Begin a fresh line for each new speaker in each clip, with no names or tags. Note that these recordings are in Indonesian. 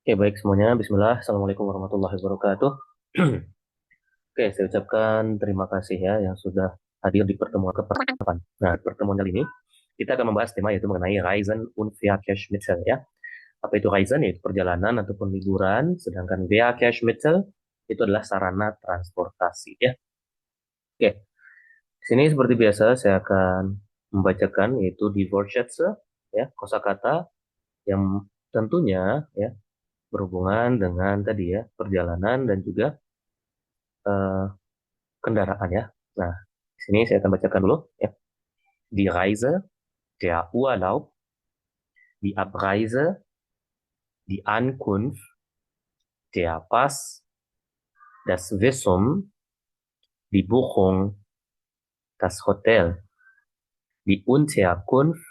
Oke, baik semuanya. Bismillah. Assalamualaikum warahmatullahi wabarakatuh. Oke, saya ucapkan terima kasih ya yang sudah hadir di pertemuan ke-8. Nah, pertemuan kali ini kita akan membahas tema yaitu mengenai Reisen und Verkehrsmittel ya. Apa itu Reisen? Yaitu perjalanan ataupun liburan, sedangkan Verkehrsmittel itu adalah sarana transportasi ya. Oke, di sini seperti biasa saya akan membacakan yaitu die Wortschätze ya, kosakata yang tentunya ya berhubungan dengan tadi ya perjalanan dan juga eh, kendaraan ya. Nah, di sini saya akan bacakan dulu ya. Die Reise, der Urlaub, die Abreise, die Ankunft, der Pass, das Visum, die Buchung, das Hotel, die Unterkunft,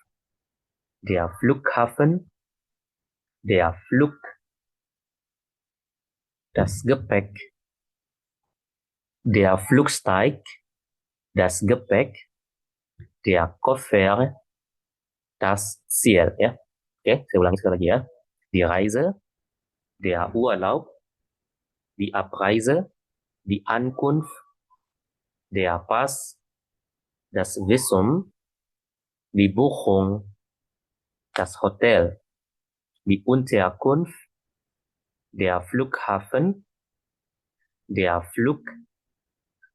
der Flughafen, der Flug, das Gepäck, der Flugsteig, das Gepäck, der Koffer, das Ziel ya. Oke, saya ulangi sekali lagi ya. Die Reise, der Urlaub, die Abreise, die Ankunft, der Pass, das Visum, die Buchung, das Hotel, die Unterkunft, der Flughafen, der Flug,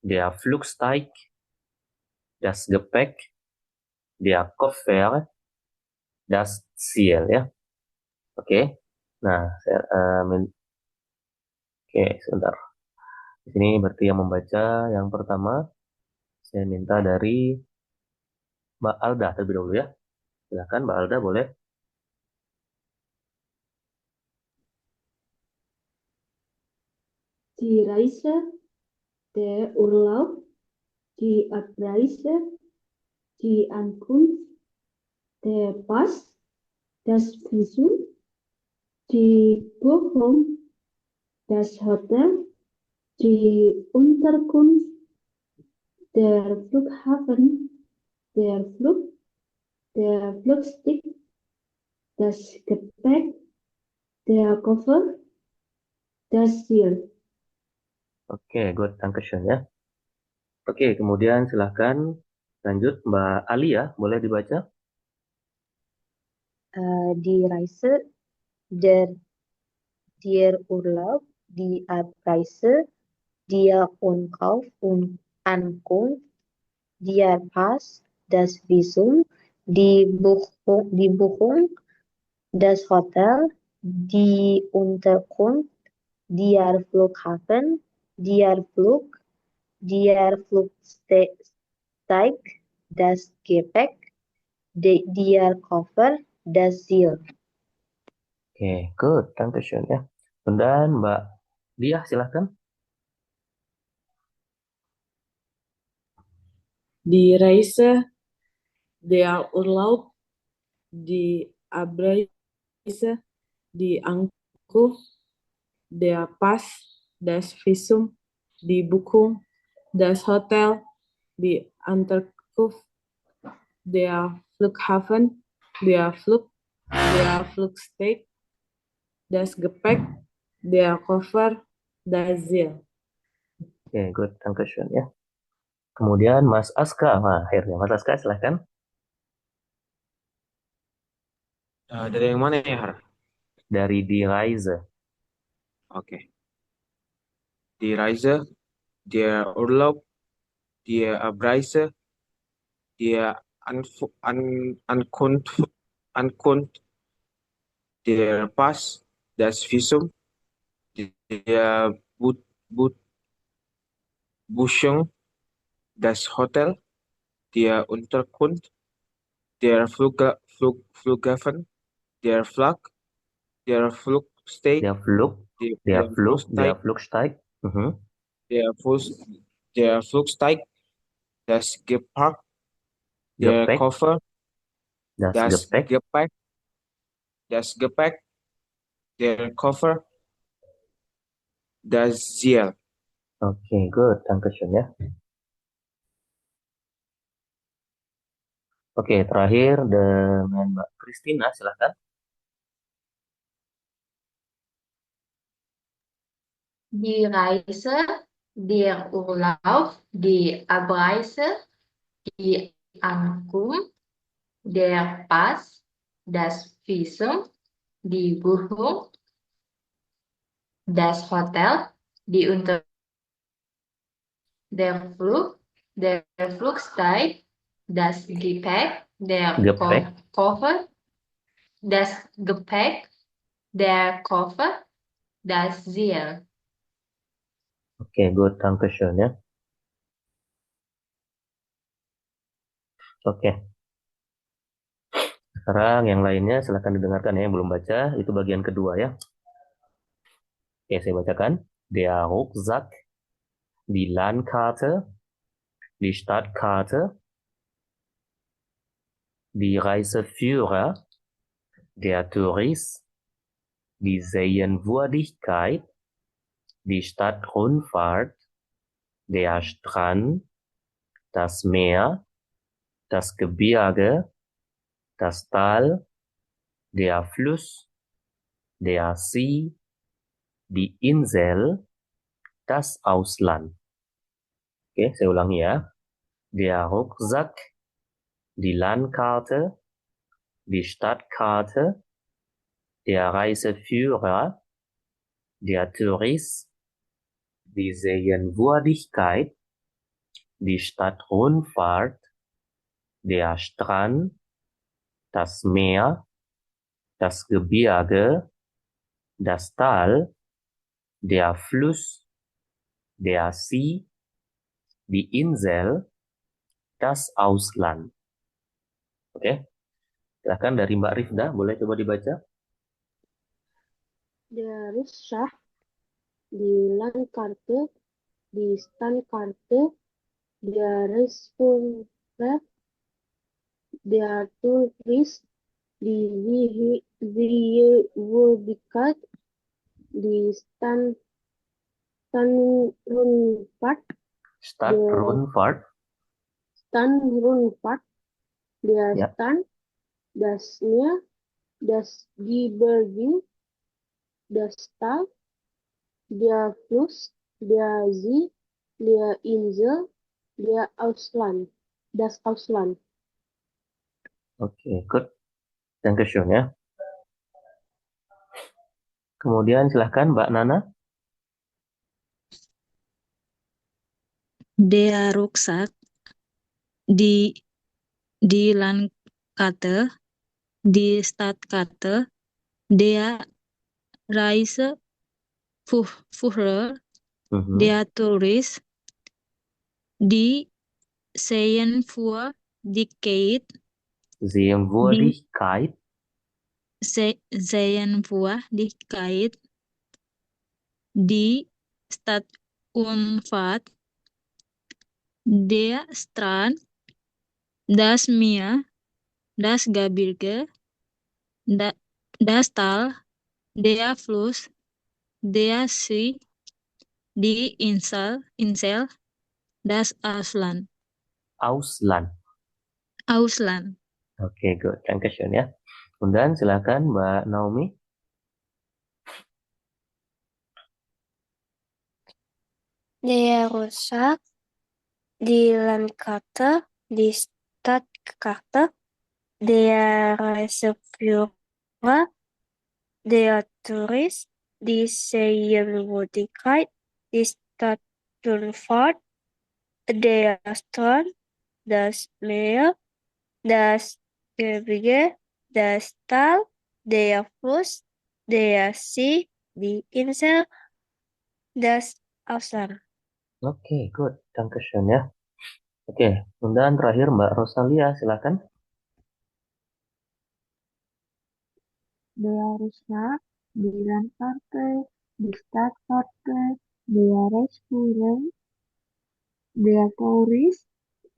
der Flugsteig, das Gepäck, der Koffer, das Ziel ya. Oke. Nah, oke, sebentar. Di sini berarti yang membaca yang pertama saya minta dari Mbak Alda terlebih dahulu ya. Silakan Mbak Alda boleh.
Die Reise, der Urlaub, die Abreise, die Ankunft, der Pass, das Visum, die Buchung, das Hotel, die Unterkunft, der Flughafen, der Flug, der Flugstick, das Gepäck, der Koffer, das Ziel.
Oke, good, Dankeschön ya. Oke, kemudian silahkan lanjut Mbak Alia, boleh dibaca?
Die Reise, der Urlaub, die Abreise, der Ankauf und Ankunft, der Pass, das Visum, die Buchung, das Hotel, die Unterkunft, der Flughafen, der Flug, der Flugsteig, das Gepäck, der Koffer, das Ziel.
Oke, good, Dankeschön ya. Dan Mbak Dia, silahkan.
Die Reise, der Urlaub, die Abreise, die Ankunft, der Pass, das Visum, die Buchung, das Hotel, die Unterkunft, der Flughafen, der Flug, der Flugsteig, das Gepäck, der Koffer, das Ziel.
Oke, good, Dankeschön ya. Kemudian Mas Aska, nah akhirnya Mas Aska silahkan.
Dari yang mana ya, Har?
Dari Die Reise.
Oke. Die Reise, der Urlaub, die Abreise, die Ankunft, der Pass, das Visum, der But Buchung, das Hotel, der Unterkunft, der Flughafen, der Flug, der Flugsteig,
Der Flug, der
der
Flug, der
Flugsteig,
Flugsteig. Mhm.
der Fuß, der Flugsteig, das Gepäck, der
Gepäck,
Koffer,
das
das
Gepäck.
Gepäck, das Gepäck, der Koffer, das Ziel.
Oke, good, Dankeschön ya. Oke, terakhir dengan Mbak Christina, silahkan.
Die Reise, der Urlaub, die Abreise, die Ankunft, der Pass, das Visum, die Buchung, das Hotel, die der Flug, der Flugsteig, das Gepäck, der
Gepäck.
Koffer, das Gepäck, der Koffer, das Ziel.
Oke, good. Dankeschön ya. Oke. Sekarang yang lainnya silahkan didengarkan ya, yang belum baca. Itu bagian kedua ya. Oke, saya bacakan. Der Rucksack, die Landkarte, die Stadtkarte, die Reiseführer, der Tourist, die Sehenswürdigkeit, die Stadtrundfahrt, der Strand, das Meer, das Gebirge, das Tal, der Fluss, der See, die Insel, das Ausland. Oke, saya ulangi ya. Der Rucksack, die Landkarte, die Stadtkarte, der Reiseführer, der Tourist, die Sehenswürdigkeit, die Stadtrundfahrt, der Strand, das Meer, das Gebirge, das Tal, der Fluss, der See, die Insel, das Ausland. Oke, silakan dari Mbak Rifda, boleh coba dibaca?
Der Rucksack, die Landkarte, die Standkarte, der Reiseführer, der Tourist, die Sehenswürdigkeit, die Stadtrundfahrt,
Stadtrundfahrt.
der
Ja.
Strand, das Meer, das Gebirge, das Tal, der Fluss, der See, der Insel, der Ausland, das Ausland.
Oke, good. Dankeschön ya. Kemudian silahkan Mbak Nana.
Der Rucksack, die Landkarte, die Stadtkarte, der Reiseführer,
Mhm.
der Tourist, die Sehenswürdigkeit,
Sehenswürdigkeit,
Sehenswürdigkeit, die Stadtrundfahrt, der Strand, das Meer, das Gebirge, das Tal, der Fluss, der See, die Insel, das Ausland.
Ausland.
Ausland.
Oke, good. Dankeschön ya. Kemudian silakan Mbak Naomi.
Der Rucksack, die Landkarte, die Stadtkarte, der Reiseführer, der Tourist, die Sehenswürdigkeit, die Stadtrundfahrt, der Strand, das Meer, das Gebirge, das Tal, der Fluss, der See, die Insel, das Ausland.
Oke, good. Dankeschön ya. Oke, kemudian terakhir Mbak Rosalia, silakan.
Der Rucksack, die Landkarte, die Stadtkarte, der Reiseführer, der Tourist,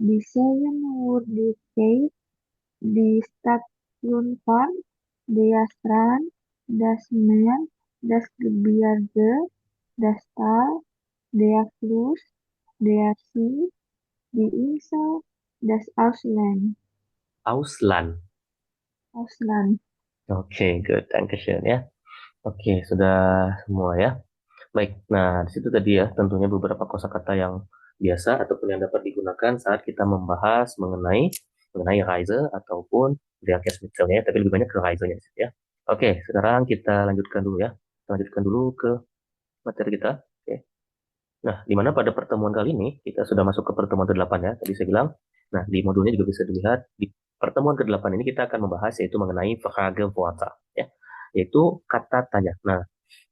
die Sehenswürdigkeit, die Stadtrundfahrt, der Strand, das Meer, das Gebirge, das Tal, der Fluss, der See, die Insel, das Ausland.
Ausland.
Ausland.
Oke, good. Dankeschön ya. Oke, sudah semua ya. Baik, nah di situ tadi ya tentunya beberapa kosakata yang biasa ataupun yang dapat digunakan saat kita membahas mengenai Reise ataupun Verkehrsmittelnya, tapi lebih banyak ke Reise-nya di situ ya. Oke, sekarang kita lanjutkan dulu ya. Kita lanjutkan dulu ke materi kita. Oke. Nah, di mana pada pertemuan kali ini kita sudah masuk ke pertemuan ke-8 ya. Tadi saya bilang, nah di modulnya juga bisa dilihat di pertemuan ke-8 ini kita akan membahas yaitu mengenai Frageworte ya, yaitu kata tanya. Nah,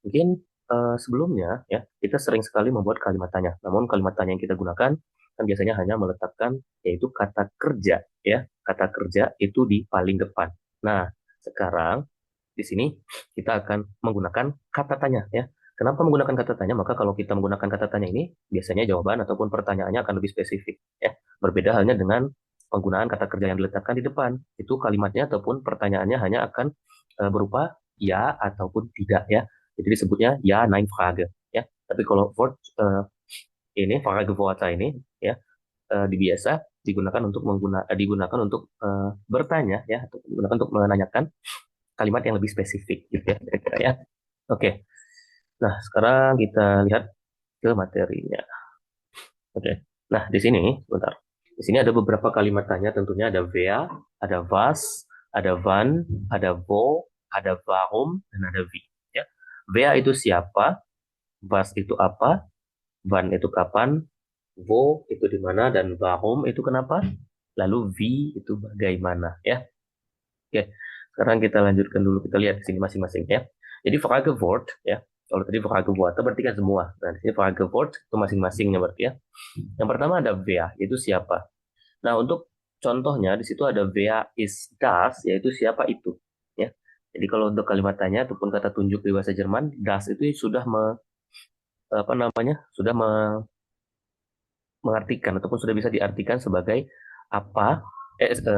mungkin sebelumnya ya kita sering sekali membuat kalimat tanya. Namun kalimat tanya yang kita gunakan kan biasanya hanya meletakkan yaitu kata kerja ya. Kata kerja itu di paling depan. Nah, sekarang di sini kita akan menggunakan kata tanya ya. Kenapa menggunakan kata tanya? Maka kalau kita menggunakan kata tanya ini, biasanya jawaban ataupun pertanyaannya akan lebih spesifik ya. Berbeda halnya dengan penggunaan kata kerja yang diletakkan di depan. Itu kalimatnya ataupun pertanyaannya hanya akan berupa ya ataupun tidak ya. Jadi disebutnya ya, nein, Frage ya. Tapi kalau word ini Frageworte ini ya biasa digunakan untuk digunakan untuk bertanya ya, atau digunakan untuk menanyakan kalimat yang lebih spesifik gitu ya kira-kira ya. Oke. Nah, sekarang kita lihat ke materinya. Oke. Nah, di sini sebentar. Di sini ada beberapa kalimat tanya, tentunya ada wer, ada was, ada wann, ada wo, ada warum, dan ada wie. Ya. Wer itu siapa, was itu apa, wann itu kapan, wo itu di mana, dan warum itu kenapa, lalu wie itu bagaimana. Ya. Oke. Sekarang kita lanjutkan dulu, kita lihat di sini masing-masing ya. Jadi Fragewort ya. Kalau tadi Fragewort berarti kan semua. Nah, di sini Fragewort itu masing-masingnya berarti ya. Yang pertama ada wer, itu siapa. Nah, untuk contohnya di situ ada wer ist das, yaitu siapa itu, ya. Jadi kalau untuk kalimat tanya ataupun kata tunjuk di bahasa Jerman, das itu sudah sudah mengartikan ataupun sudah bisa diartikan sebagai apa?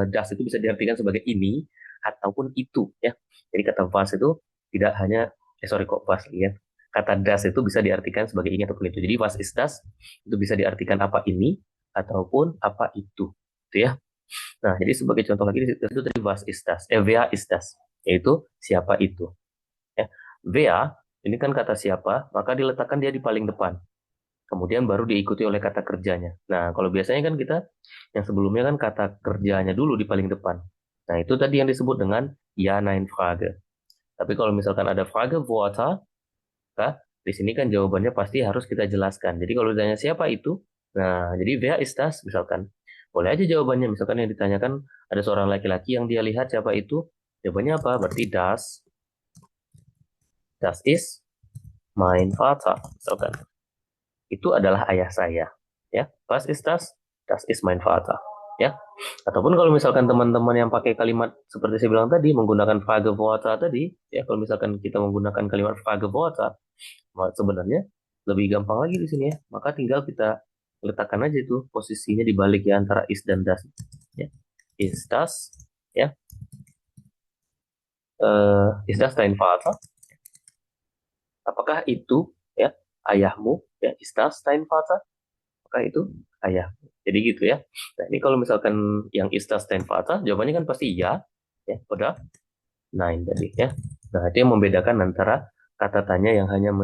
Das itu bisa diartikan sebagai ini ataupun itu, ya. Jadi kata was itu tidak hanya sorry kok was ya. Kata das itu bisa diartikan sebagai ini ataupun itu. Jadi was ist das itu bisa diartikan apa ini ataupun apa itu, gitu ya. Nah, jadi sebagai contoh lagi itu tadi was ist das, wer ist das, yaitu siapa itu. Ya. Wer ini kan kata siapa, maka diletakkan dia di paling depan. Kemudian baru diikuti oleh kata kerjanya. Nah, kalau biasanya kan kita yang sebelumnya kan kata kerjanya dulu di paling depan. Nah, itu tadi yang disebut dengan ja, nein, Frage. Tapi kalau misalkan ada Frageworte, di sini kan jawabannya pasti harus kita jelaskan. Jadi kalau ditanya siapa itu, nah jadi wer ist das misalkan. Boleh aja jawabannya, misalkan yang ditanyakan ada seorang laki-laki yang dia lihat siapa itu, jawabannya apa? Berarti das ist mein Vater, misalkan. Itu adalah ayah saya, ya. Was ist das? Das ist mein Vater, ya. Ataupun kalau misalkan teman-teman yang pakai kalimat seperti saya bilang tadi menggunakan Frageworte tadi, ya kalau misalkan kita menggunakan kalimat Frageworte, sebenarnya lebih gampang lagi di sini ya. Maka tinggal kita letakkan aja itu posisinya di balik ya antara is dan das, ya. Is das, ya. Is das dein Vater? Apakah itu ya ayahmu? Ya, ist das dein Vater? Apakah itu ayah? Jadi gitu ya. Nah, ini kalau misalkan yang ist das dein Vater, jawabannya kan pasti ya, udah nein tadi ya. Nah, itu yang membedakan antara kata tanya yang hanya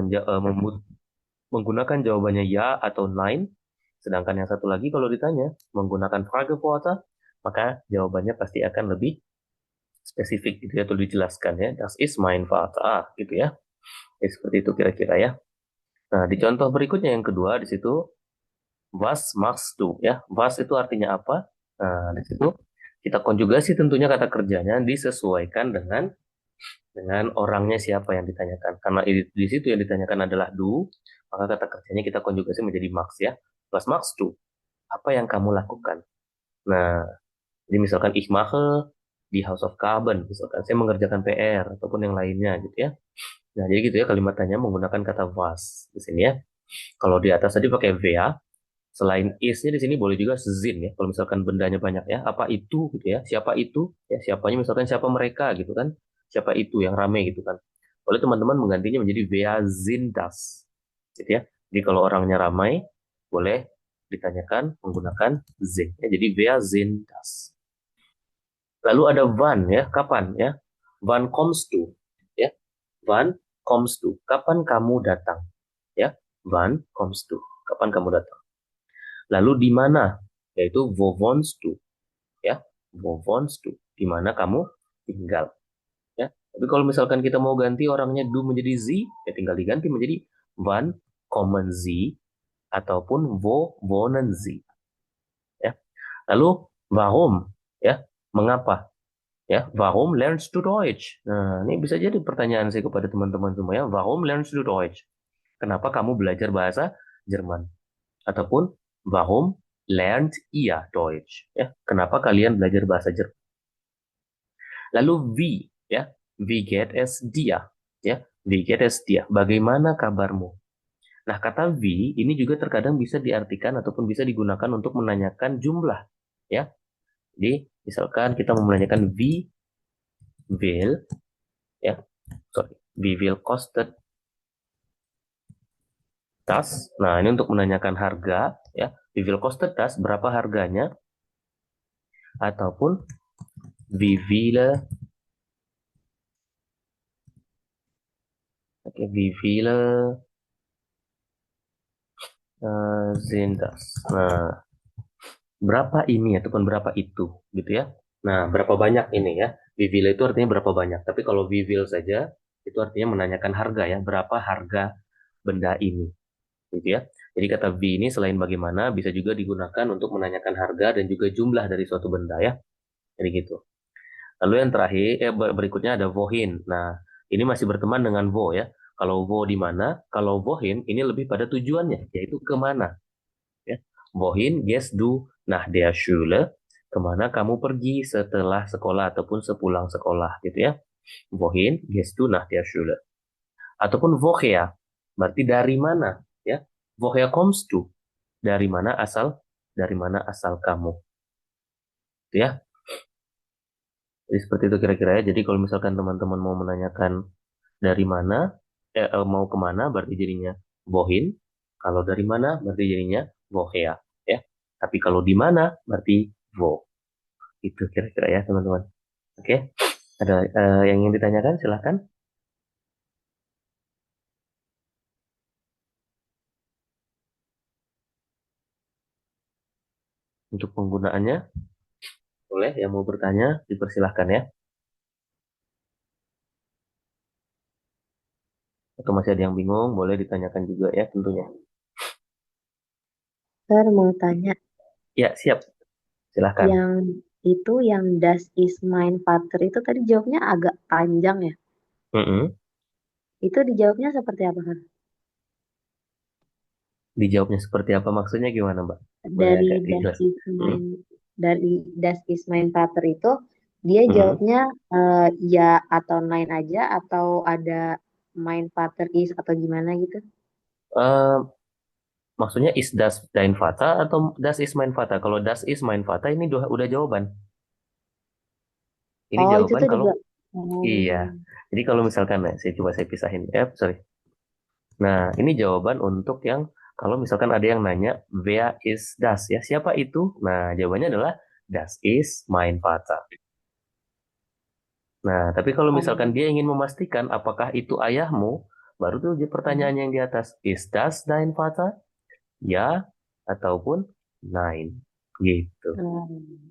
menggunakan jawabannya ya atau nein, sedangkan yang satu lagi kalau ditanya menggunakan Frageworte, maka jawabannya pasti akan lebih spesifik gitu ya, atau dijelaskan ya. Das ist mein Vater, gitu ya. Seperti itu kira-kira ya. Nah, di contoh berikutnya yang kedua di situ was machst du ya. Was itu artinya apa? Nah, di situ kita konjugasi tentunya kata kerjanya disesuaikan dengan orangnya siapa yang ditanyakan. Karena di situ yang ditanyakan adalah du, maka kata kerjanya kita konjugasi menjadi max ya. Was machst du? Apa yang kamu lakukan? Nah, jadi misalkan ich mache di House of Carbon, misalkan saya mengerjakan PR ataupun yang lainnya gitu ya. Nah, jadi gitu ya kalimat tanya menggunakan kata was di sini ya. Kalau di atas tadi pakai wer, selain is-nya di sini boleh juga sind ya. Kalau misalkan bendanya banyak ya, apa itu gitu ya? Siapa itu? Ya, siapanya misalkan siapa mereka gitu kan? Siapa itu yang rame gitu kan? Boleh teman-teman menggantinya menjadi wer sind das. Gitu ya. Jadi kalau orangnya ramai, boleh ditanyakan menggunakan sind. Ya, jadi wer sind das. Lalu ada wann ya, kapan ya? Wann kommst du? Ya. Wann kommst du? Kapan kamu datang? Wann kommst du? Kapan kamu datang? Lalu di mana? Yaitu wo wohnst du? Ya, wo wohnst du? Di mana kamu tinggal? Ya. Tapi kalau misalkan kita mau ganti orangnya du menjadi sie, ya tinggal diganti menjadi wann kommen sie ataupun wo wohnen sie. Ya. Lalu warum? Ya, mengapa? Ya, warum lernst du Deutsch? Nah, ini bisa jadi pertanyaan saya kepada teman-teman semua ya. Warum lernst du Deutsch? Kenapa kamu belajar bahasa Jerman? Ataupun warum lernt ihr Deutsch? Ya, kenapa kalian belajar bahasa Jerman? Lalu wie, ya, wie geht es dir? Ya, wie geht es dir? Bagaimana kabarmu? Nah, kata wie ini juga terkadang bisa diartikan ataupun bisa digunakan untuk menanyakan jumlah, ya. Jadi, misalkan kita mau menanyakan wie will, ya, sorry, wie will kostet das. Nah, ini untuk menanyakan harga, ya. Wie viel kostet das? Berapa harganya? Ataupun wie viele, oke, wie viele sind das? Nah, berapa ini ataupun berapa itu, gitu ya. Nah, berapa banyak ini ya? Wie viele itu artinya berapa banyak. Tapi kalau wie viel saja itu artinya menanyakan harga ya, berapa harga benda ini, gitu ya. Jadi kata wie ini selain bagaimana bisa juga digunakan untuk menanyakan harga dan juga jumlah dari suatu benda ya. Jadi gitu. Lalu yang terakhir, berikutnya ada wohin. Nah, ini masih berteman dengan wo ya. Kalau wo di mana, kalau wohin ini lebih pada tujuannya, yaitu kemana. Ya. Wohin gehst du nach der Schule? Kemana kamu pergi setelah sekolah ataupun sepulang sekolah, gitu ya. Wohin gehst du nach der Schule? Ataupun woher, berarti dari mana, ya. Woher kommst du? Dari mana asal kamu, gitu ya. Jadi seperti itu kira-kira ya. Jadi kalau misalkan teman-teman mau menanyakan dari mana, mau kemana, berarti jadinya wohin. Kalau dari mana, berarti jadinya woher. Ya. Tapi kalau di mana, berarti wo. Itu kira-kira ya teman-teman. Oke. Ada yang ingin ditanyakan? Silahkan. Untuk penggunaannya, boleh yang mau bertanya, dipersilahkan ya. Atau masih ada yang bingung, boleh ditanyakan juga ya tentunya.
Sir, mau tanya,
Ya, siap. Silahkan.
yang itu yang das is mein Vater itu tadi jawabnya agak panjang ya.
Mm-mm.
Itu dijawabnya seperti apa, Kak?
Dijawabnya seperti apa maksudnya gimana, Mbak? Boleh
Dari
agak
das
dijelas.
is mein dari das is mein Vater itu dia
Mm-mm.
jawabnya ya atau nein aja atau ada mein Vater is atau gimana gitu?
Eh, Maksudnya is das dein Vater atau das is mein Vater? Kalau das is mein Vater ini udah jawaban. Ini
Oh, itu
jawaban
tuh
kalau
juga.
iya. Jadi kalau misalkan saya pisahin. Sorry. Nah, ini jawaban untuk yang kalau misalkan ada yang nanya wer is das ya, siapa itu? Nah, jawabannya adalah das is mein Vater. Nah, tapi kalau misalkan dia ingin memastikan apakah itu ayahmu, baru tuh pertanyaan yang di atas, is das dein Vater? Ya ataupun nein. Gitu.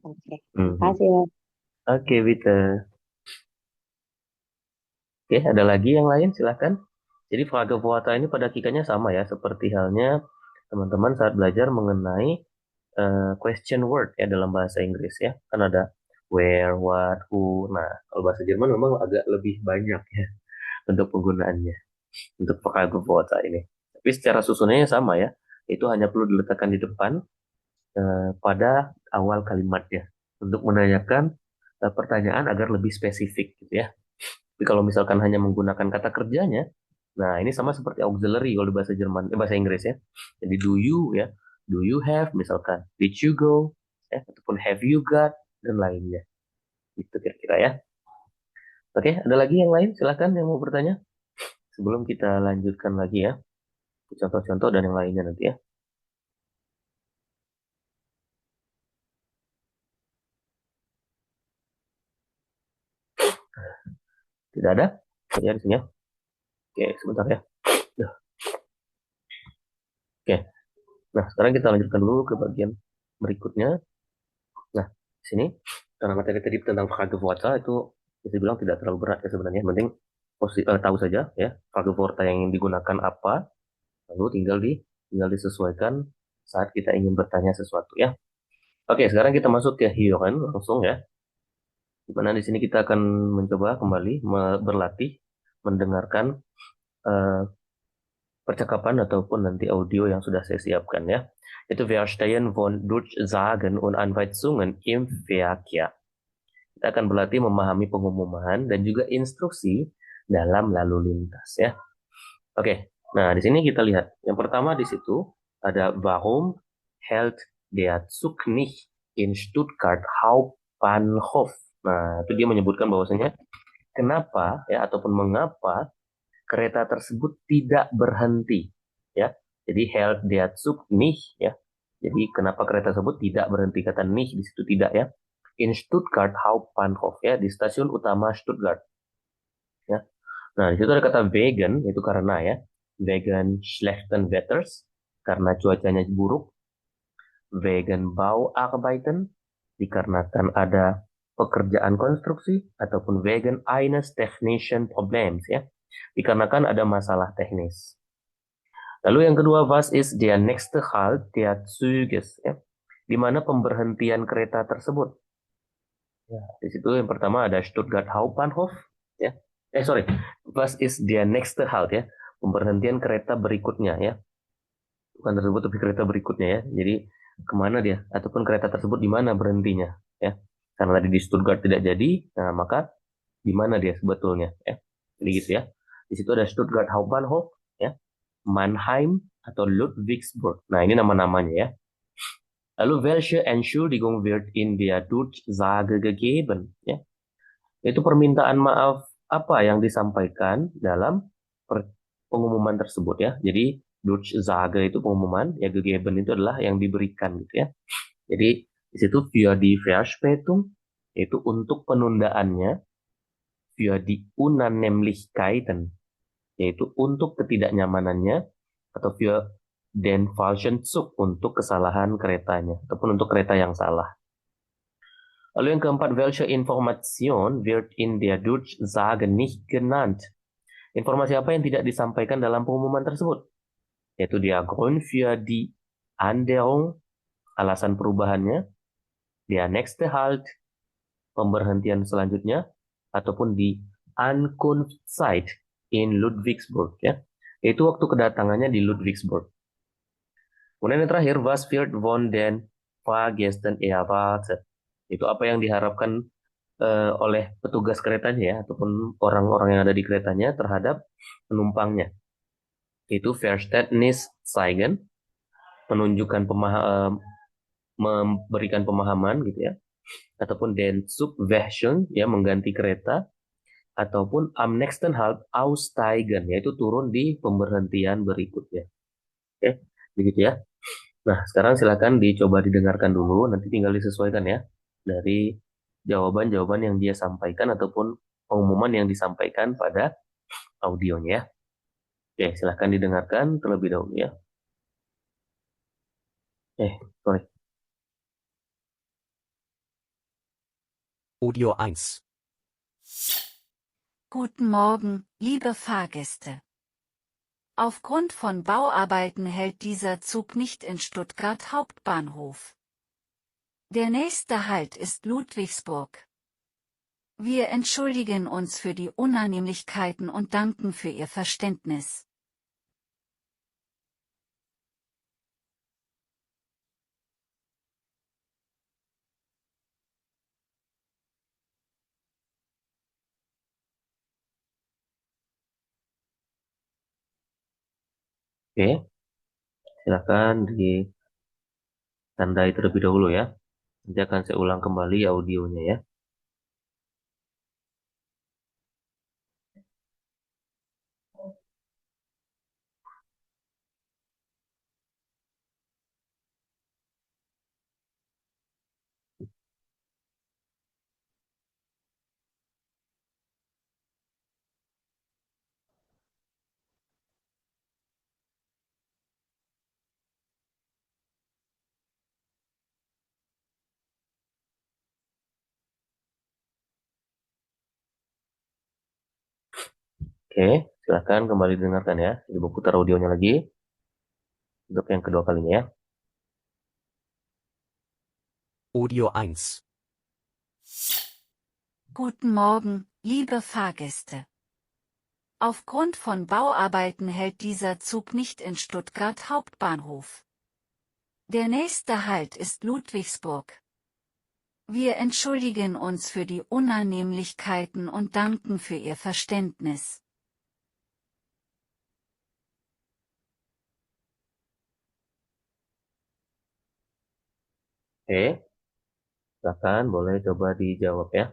Oke.
Mhm.
Makasih ya.
Oke, Vita. Oke, ada lagi yang lain? Silahkan. Jadi Frage Vuata ini pada hakikatnya sama ya, seperti halnya teman-teman saat belajar mengenai question word ya dalam bahasa Inggris ya. Kan ada where, what, who. Nah, kalau bahasa Jerman memang agak lebih banyak ya untuk penggunaannya, untuk Frage Vuata ini. Tapi secara susunannya sama ya, itu hanya perlu diletakkan di depan pada awal kalimatnya untuk menanyakan pertanyaan agar lebih spesifik gitu ya. Tapi kalau misalkan hanya menggunakan kata kerjanya, nah ini sama seperti auxiliary kalau di bahasa Jerman, bahasa Inggris ya. Jadi do you have, misalkan did you go, ya, ataupun have you got dan lainnya. Itu kira-kira ya. Oke, ada lagi yang lain? Silahkan yang mau bertanya. Sebelum kita lanjutkan lagi ya, contoh-contoh dan yang lainnya nanti ya. Tidak ada? Ya di sini ya. Oke, sebentar ya. Duh. Oke, nah sekarang kita lanjutkan dulu ke bagian berikutnya. Nah, di sini karena materi tadi tentang Frageworte itu bisa dibilang tidak terlalu berat ya sebenarnya. Yang penting tahu saja ya Frageworte yang ingin digunakan apa, lalu tinggal disesuaikan saat kita ingin bertanya sesuatu ya. Oke, sekarang kita masuk ke Hyoran langsung ya. Di mana di sini kita akan mencoba kembali berlatih mendengarkan eh, percakapan ataupun nanti audio yang sudah saya siapkan ya. Itu Verstehen von Durchsagen und Anweisungen im Verkehr. Kita akan berlatih memahami pengumuman dan juga instruksi dalam lalu lintas ya. Oke, nah di sini kita lihat. Yang pertama di situ ada Warum hält der Zug nicht in Stuttgart Hauptbahnhof? Nah, itu dia menyebutkan bahwasanya kenapa ya ataupun mengapa kereta tersebut tidak berhenti ya. Jadi hält der Zug nicht ya. Jadi kenapa kereta tersebut tidak berhenti, kata nicht di situ tidak ya. In Stuttgart Hauptbahnhof ya, di stasiun utama Stuttgart ya. Nah, di situ ada kata wegen, itu karena ya. Wegen schlechten Wetters, karena cuacanya buruk. Wegen Bauarbeiten, dikarenakan ada pekerjaan konstruksi, ataupun wegen eines technischen Problems ya. Dikarenakan ada masalah teknis. Lalu yang kedua, was ist der nächste Halt der Zuges ya. Di mana pemberhentian kereta tersebut? Ya, di situ yang pertama ada Stuttgart Hauptbahnhof ya. Sorry, was ist der nächste Halt ya? Pemberhentian kereta berikutnya ya. Bukan tersebut tapi kereta berikutnya ya. Jadi kemana dia? Ataupun kereta tersebut di mana berhentinya ya? Karena tadi di Stuttgart tidak jadi, nah maka di mana dia sebetulnya ya? Jadi gitu ya. Di situ ada Stuttgart Hauptbahnhof ya, Mannheim atau Ludwigsburg. Nah ini nama-namanya ya. Lalu welche Entschuldigung wird in der Durchsage gegeben ya? Itu permintaan maaf apa yang disampaikan dalam pengumuman tersebut ya. Jadi Durchsage itu pengumuman, ya gegeben itu adalah yang diberikan gitu ya. Jadi di situ für die Verspätung itu untuk penundaannya, für die Unannehmlichkeiten yaitu untuk ketidaknyamanannya, atau für den falschen Zug untuk kesalahan keretanya ataupun untuk kereta yang salah. Lalu yang keempat, welche Information wird in der Durchsage nicht genannt? Informasi apa yang tidak disampaikan dalam pengumuman tersebut? Yaitu der Grund für die Änderung, alasan perubahannya, der nächste Halt, pemberhentian selanjutnya, ataupun di Ankunftszeit in Ludwigsburg, ya. Yaitu waktu kedatangannya di Ludwigsburg. Kemudian yang terakhir, was wird von den Fahrgästen erwartet? Itu apa yang diharapkan oleh petugas keretanya ya, ataupun orang-orang yang ada di keretanya terhadap penumpangnya. Itu Verständnis zeigen, menunjukkan memberikan pemahaman gitu ya, ataupun den Zug wechseln ya, mengganti kereta, ataupun am nächsten Halt aussteigen, yaitu turun di pemberhentian berikutnya. Oke, begitu ya. Nah, sekarang silakan dicoba didengarkan dulu, nanti tinggal disesuaikan ya dari jawaban-jawaban yang dia sampaikan ataupun pengumuman yang disampaikan pada audionya. Oke, silakan didengarkan terlebih dahulu ya. Sorry.
Audio 1.
Guten Morgen, liebe Fahrgäste. Aufgrund von Bauarbeiten hält dieser Zug nicht in Stuttgart Hauptbahnhof. Der nächste Halt ist Ludwigsburg. Wir entschuldigen uns für die Unannehmlichkeiten und danken für Ihr Verständnis.
Oke, silakan ditandai terlebih dahulu ya. Nanti akan saya ulang kembali audionya ya. Oke, silakan kembali dengarkan ya. Ibu putar audionya lagi untuk yang kedua kalinya ya.
Audio 1.
Guten Morgen, liebe Fahrgäste. Aufgrund von Bauarbeiten hält dieser Zug nicht in Stuttgart Hauptbahnhof. Der nächste Halt ist Ludwigsburg. Wir entschuldigen uns für die Unannehmlichkeiten und danken für Ihr Verständnis.
Oke, silakan boleh coba dijawab ya.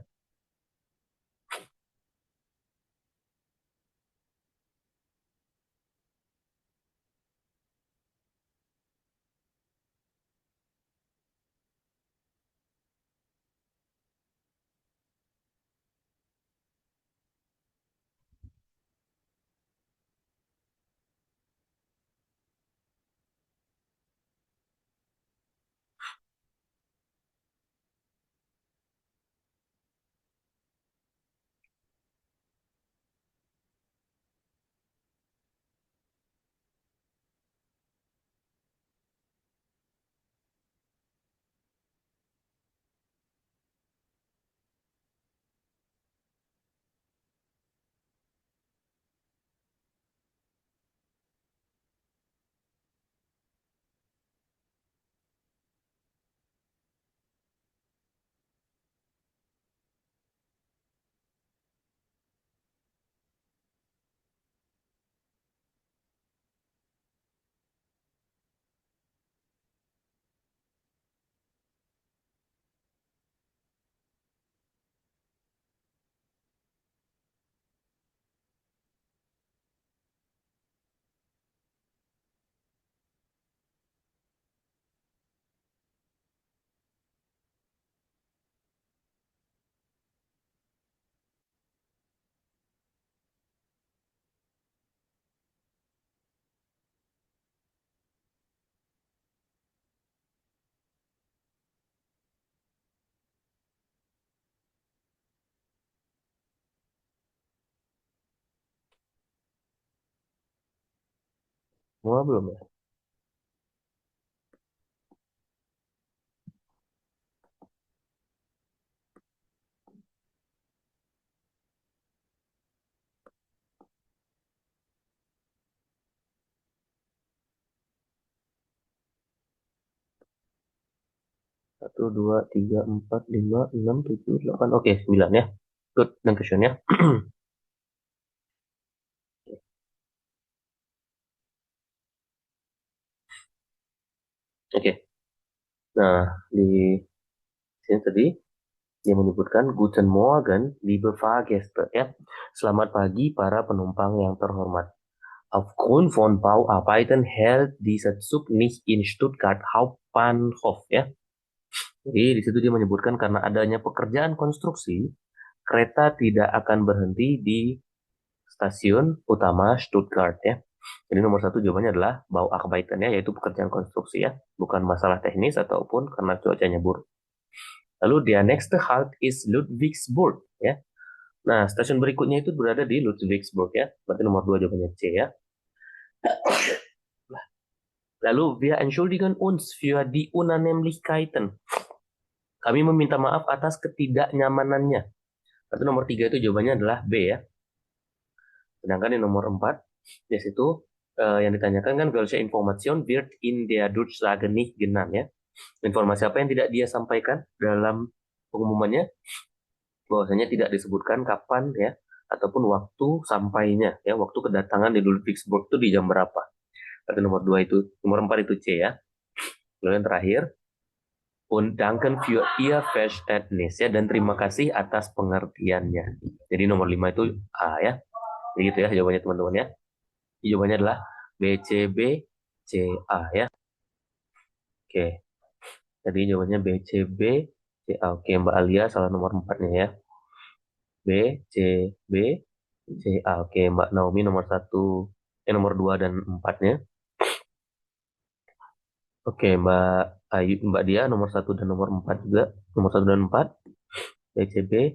Semua belum ya? Satu, dua, tiga, empat, lima, enam, tujuh, delapan. Oke, 9 ya. Good, dan question ya. Oke. Nah, di sini tadi dia menyebutkan Guten Morgen, liebe Fahrgäste ya. Selamat pagi para penumpang yang terhormat. Aufgrund von Bauarbeiten hält dieser Zug nicht in Stuttgart Hauptbahnhof ya. Jadi di situ dia menyebutkan karena adanya pekerjaan konstruksi, kereta tidak akan berhenti di stasiun utama Stuttgart ya. Jadi nomor satu jawabannya adalah Bauarbeiten ya, yaitu pekerjaan konstruksi ya, bukan masalah teknis ataupun karena cuacanya buruk. Lalu der nächste Halt ist Ludwigsburg ya. Nah, stasiun berikutnya itu berada di Ludwigsburg ya. Berarti nomor 2 jawabannya C ya. Lalu wir entschuldigen uns für die Unannehmlichkeiten. Kami meminta maaf atas ketidaknyamanannya. Berarti nomor 3 itu jawabannya adalah B ya. Sedangkan di nomor 4, di situ yang ditanyakan kan welche Information wird in der Durchsage nicht genannt ya. Informasi apa yang tidak dia sampaikan dalam pengumumannya? Bahwasanya tidak disebutkan kapan ya, ataupun waktu sampainya ya, waktu kedatangan di Ludwigsburg itu di jam berapa. Berarti nomor 2 itu, nomor 4 itu C ya. Lalu yang terakhir, und danken für Ihr Verständnis ya, dan terima kasih atas pengertiannya. Jadi nomor 5 itu A ya. Jadi gitu ya jawabannya teman-teman ya. Jawabannya adalah B, C, B, C, A ya. Oke. Jadi jawabannya B, C, B, C, A. Oke, Mbak Alia salah nomor 4-nya ya. B, C, B, C, A. Oke, Mbak Naomi nomor 1, nomor 2 dan 4-nya. Oke, Mbak Ayu, Mbak Dia nomor 1 dan nomor 4 juga. Nomor 1 dan 4. B, C, B,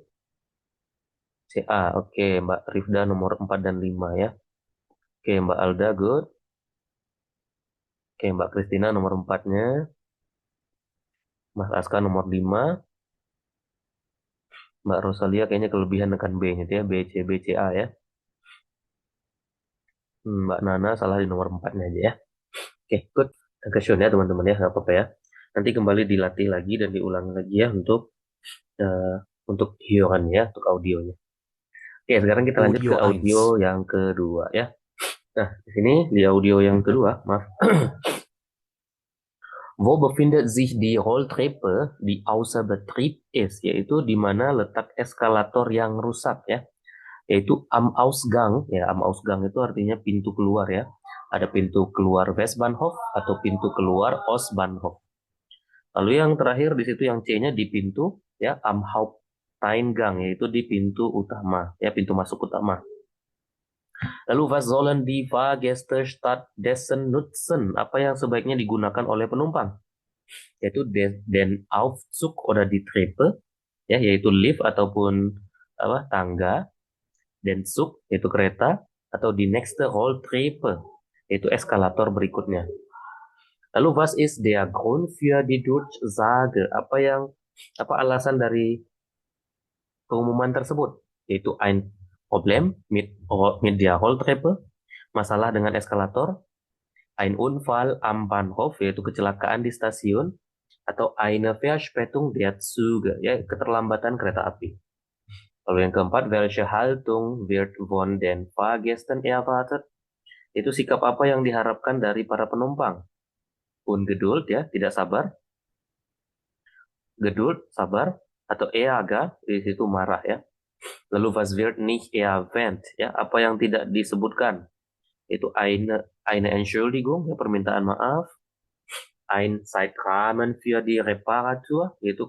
C, CA. Oke, Mbak Rifda nomor 4 dan 5 ya. Oke, Mbak Alda good. Oke, Mbak Kristina nomor 4-nya. Mas Aska nomor 5. Mbak Rosalia kayaknya kelebihan nekan B-nya ya. B, C, B, C, A ya. Mbak Nana salah di nomor 4-nya aja ya. Oke, good. Question ya teman-teman ya, nggak apa-apa ya. Nanti kembali dilatih lagi dan diulangi lagi ya untuk hiorannya ya, untuk audionya. Oke, sekarang kita lanjut ke
Audio
audio
1.
yang kedua ya. Nah, di sini di audio yang kedua, maaf. Wo befindet sich die Rolltreppe, die außer Betrieb ist, yaitu di mana letak eskalator yang rusak ya, yaitu am Ausgang ya, am Ausgang itu artinya pintu keluar ya. Ada pintu keluar Westbahnhof atau pintu keluar Ostbahnhof. Lalu yang terakhir di situ yang C-nya di pintu ya, am Haupteingang yaitu di pintu utama ya, pintu masuk utama. Lalu was sollen die Fahrgäste stattdessen nutzen? Apa yang sebaiknya digunakan oleh penumpang? Yaitu den Aufzug oder die Treppe, ya, yaitu lift ataupun tangga, den Zug yaitu kereta, atau die nächste Rolltreppe yaitu eskalator berikutnya. Lalu was ist der Grund für die Durchsage? Apa alasan dari pengumuman tersebut? Yaitu ein Problem mit der Rolltreppe, masalah dengan eskalator, ein Unfall am Bahnhof yaitu kecelakaan di stasiun, atau eine Verspätung der Züge ya, keterlambatan kereta api. Lalu yang keempat, welche Haltung wird von den Fahrgästen erwartet? Itu sikap apa yang diharapkan dari para penumpang? Ungeduld ya, tidak sabar. Geduld, sabar, atau Ärger, di situ marah ya. Lalu was wird nicht erwähnt ya, apa yang tidak disebutkan? Itu eine Entschuldigung ya, permintaan maaf. Ein Zeitrahmen für die Reparatur, yaitu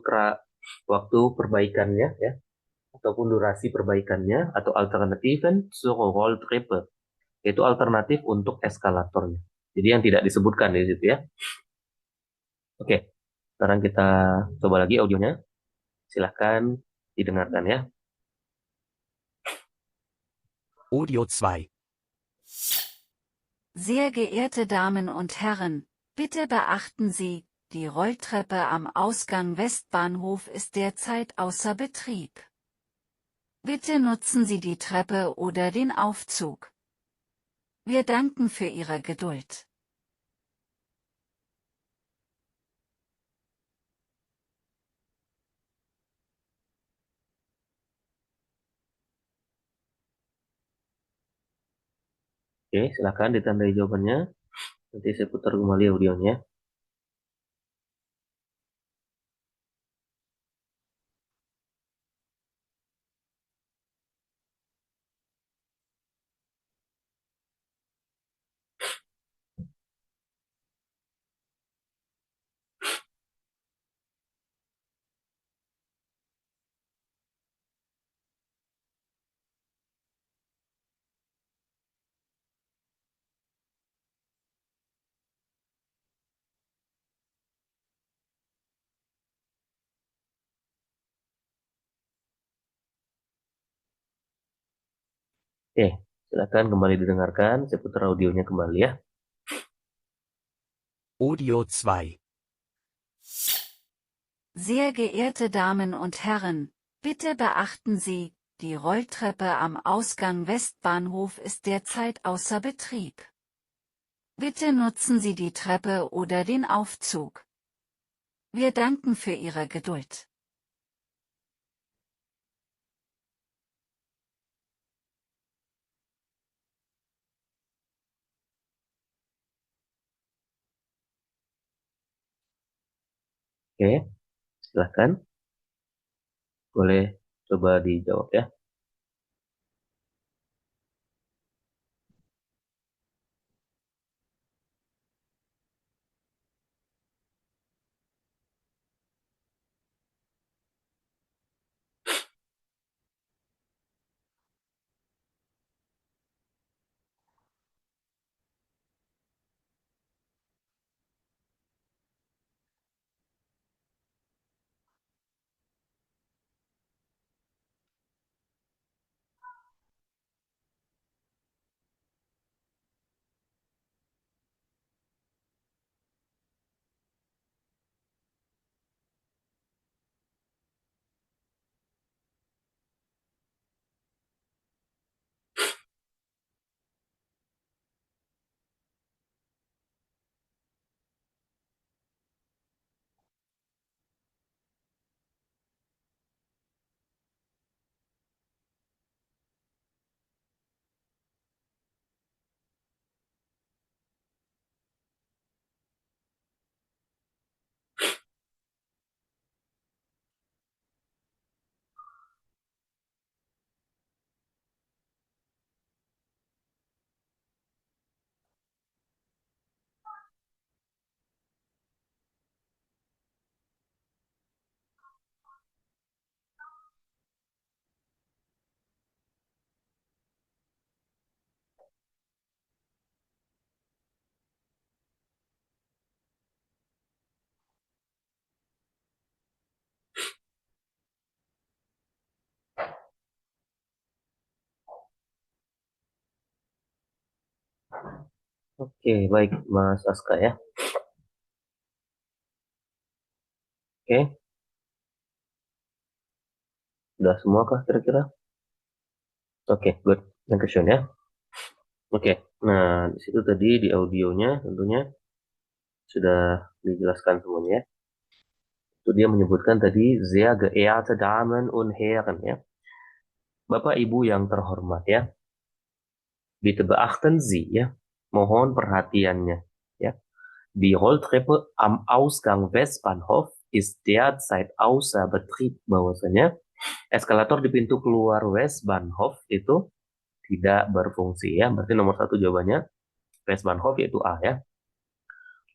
waktu perbaikannya ya, ataupun durasi perbaikannya, atau Alternativen zur Rolltreppe, yaitu alternatif untuk eskalatornya. Jadi yang tidak disebutkan di situ ya. Oke, sekarang kita coba lagi audionya. Silahkan didengarkan ya.
Audio 2.
Sehr geehrte Damen und Herren, bitte beachten Sie, die Rolltreppe am Ausgang Westbahnhof ist derzeit außer Betrieb. Bitte nutzen Sie die Treppe oder den Aufzug. Wir danken für Ihre Geduld.
Oke, silahkan ditandai jawabannya. Nanti saya putar kembali audionya. Oke, silakan kembali didengarkan. Saya putar audionya kembali ya.
Audio 2.
Sehr geehrte Damen und Herren, bitte beachten Sie, die Rolltreppe am Ausgang Westbahnhof ist derzeit außer Betrieb. Bitte nutzen Sie die Treppe oder den Aufzug. Wir danken für Ihre Geduld.
Oke, silahkan. Boleh coba dijawab ya. Oke, baik Mas Aska ya. Oke, sudah semua kah kira-kira? Oke, good. Dankeschön ya. Oke, nah di situ tadi di audionya tentunya sudah dijelaskan semuanya ya. Itu dia menyebutkan tadi sehr geehrte Damen und Herren ya. Bapak Ibu yang terhormat ya. Bitte beachten Sie ya. Mohon perhatiannya ya. Die Rolltreppe am Ausgang Westbahnhof ist derzeit außer Betrieb. Bahwasanya eskalator di pintu keluar Westbahnhof itu tidak berfungsi ya. Berarti nomor satu jawabannya Westbahnhof yaitu A ya.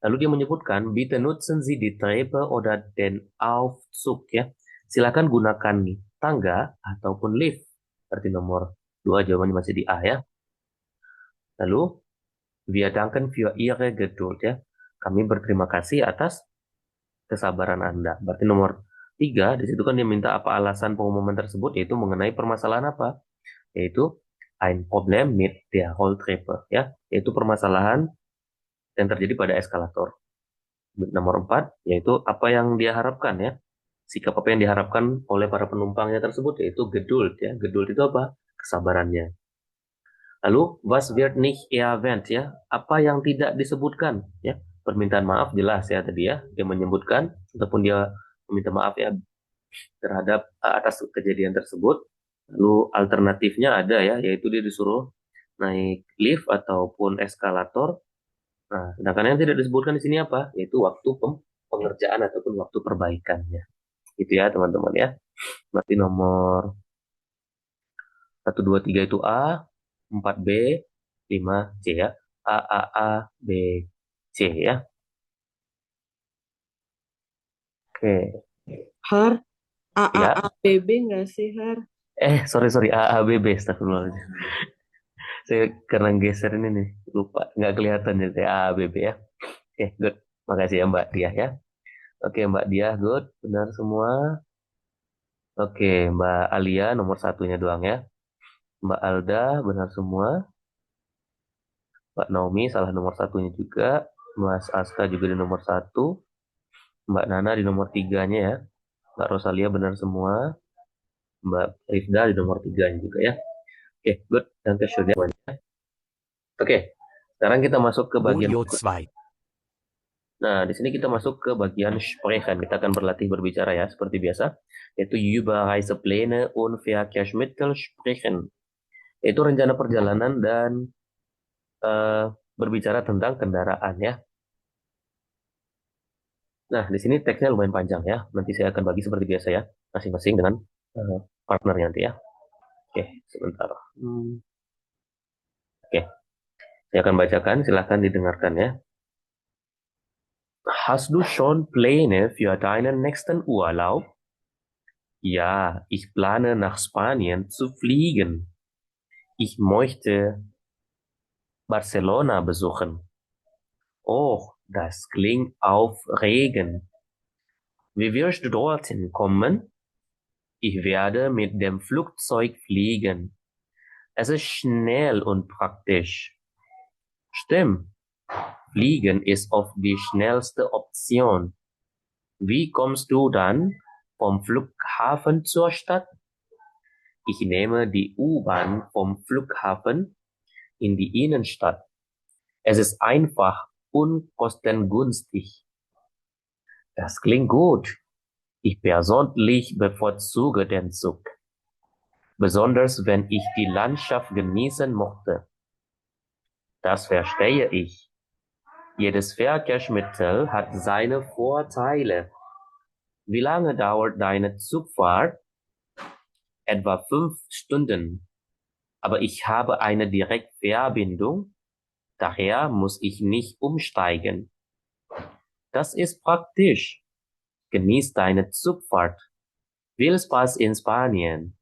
Lalu dia menyebutkan, bitte nutzen Sie die Treppe oder den Aufzug ya. Silakan gunakan tangga ataupun lift. Berarti nomor 2 jawabannya masih di A ya. Lalu, wir danken für Ihre Geduld ya. Kami berterima kasih atas kesabaran Anda. Berarti nomor 3, di situ kan dia minta apa alasan pengumuman tersebut, yaitu mengenai permasalahan apa? Yaitu ein Problem mit der Rolltreppe ya. Yaitu permasalahan yang terjadi pada eskalator. Nomor 4, yaitu apa yang dia harapkan ya. Sikap apa yang diharapkan oleh para penumpangnya tersebut, yaitu Geduld ya. Geduld itu apa? Kesabarannya. Lalu, was wird nicht erwähnt ya. Apa yang tidak disebutkan ya. Permintaan maaf jelas ya tadi ya. Dia menyebutkan, ataupun dia meminta maaf ya terhadap atas kejadian tersebut. Lalu alternatifnya ada ya, yaitu dia disuruh naik lift ataupun eskalator. Nah, sedangkan yang tidak disebutkan di sini apa? Yaitu waktu pengerjaan ataupun waktu perbaikannya. Gitu ya, teman-teman ya. Berarti nomor 1, 2, 3 itu A, 4B, 5C ya. A, B, C ya. Oke.
Har,
Ya.
AAABB nggak sih, Har?
Sorry, A, B, B, astagfirullahaladzim. Saya karena geser ini nih, lupa. Nggak kelihatan jadi A, B, B ya. Oke, good. Makasih ya Mbak Diah ya. Oke, Mbak Diah, good. Benar semua. Oke, Mbak Alia nomor satunya doang ya. Mbak Alda benar semua. Mbak Naomi salah nomor satunya juga. Mas Aska juga di nomor 1. Mbak Nana di nomor 3-nya ya. Mbak Rosalia benar semua. Mbak Rifda di nomor 3-nya juga ya. Oke, good. Danke schön ya. Oke, sekarang kita masuk ke bagian
Audio 2.
Nah, di sini kita masuk ke bagian sprechen. Kita akan berlatih berbicara ya, seperti biasa. Yaitu über Reisepläne und Verkehrsmittel sprechen. Yaitu rencana perjalanan dan berbicara tentang kendaraan ya. Nah, di sini teksnya lumayan panjang ya. Nanti saya akan bagi seperti biasa ya, masing-masing dengan partnernya nanti ya. Oke, sebentar. Oke, saya akan bacakan. Silahkan didengarkan ya. Hast du schon Pläne für deinen nächsten Urlaub? Ja, ich plane nach Spanien zu fliegen. Ich möchte Barcelona besuchen. Oh, das klingt aufregend. Wie wirst du dorthin kommen? Ich werde mit dem Flugzeug fliegen. Es ist schnell und praktisch. Stimmt. Fliegen ist oft die schnellste Option. Wie kommst du dann vom Flughafen zur Stadt? Ich nehme die U-Bahn vom Flughafen in die Innenstadt. Es ist einfach und kostengünstig. Das klingt gut. Ich persönlich bevorzuge den Zug. Besonders wenn ich die Landschaft genießen mochte. Das verstehe ich. Jedes Verkehrsmittel hat seine Vorteile. Wie lange dauert deine Zugfahrt? Etwa 5 Stunden. Aber ich habe eine Direktverbindung. Daher muss ich nicht umsteigen. Das ist praktisch. Genieß deine Zugfahrt. Viel Spaß in Spanien.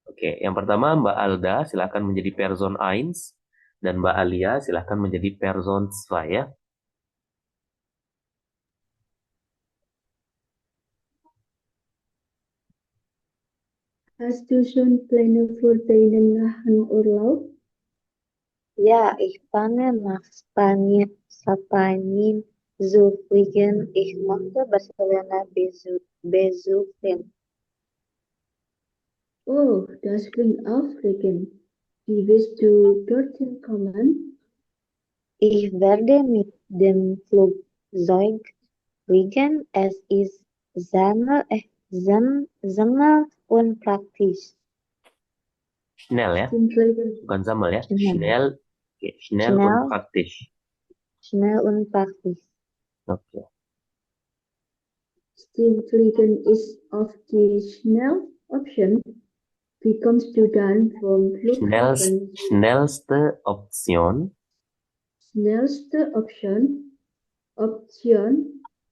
Oke, yang pertama Mbak Alda silakan menjadi Person 1 dan Mbak Alia silakan menjadi Person 2 ya.
Hast du schon Pläne für deinen nächsten Urlaub?
Ja, ich plane nach Spanien zu fliegen. Ich möchte Barcelona besuchen.
Oh, das klingt aufregend. Wie willst du dorthin kommen?
Ich werde mit dem Flugzeug fliegen. Es ist schnell und praktisch.
Schnell ya, bukan Zamal ya.
Schnell.
Schnell, oke, schnell und
Schnell.
praktisch.
Schnell und praktisch.
Oke.
Fliegen is of the snel option. Wie kommst du dann vom Flughafen?
Schnellste Option.
Snelste Option.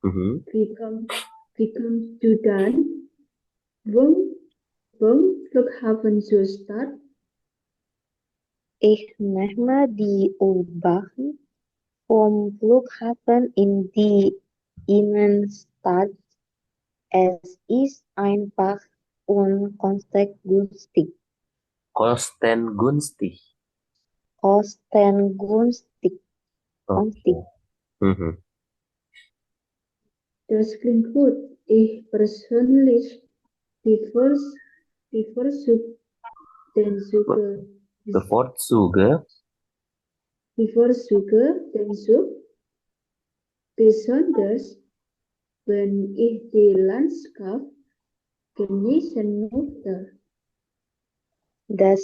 Mhm.
Wie kommst du dann vom Flughafen zur Stadt?
Ich nehme die U-Bahn vom Flughafen in die Innenstadt. Es ist einfach und kostengünstig.
Kostengünstig.
Kostengünstig.
Oke. Mhm.
Das klingt gut. Ich persönlich bevorzuge den Zug. Bevorzuge den Zug, besonders wenn ich die Landschaft genießen möchte.
Der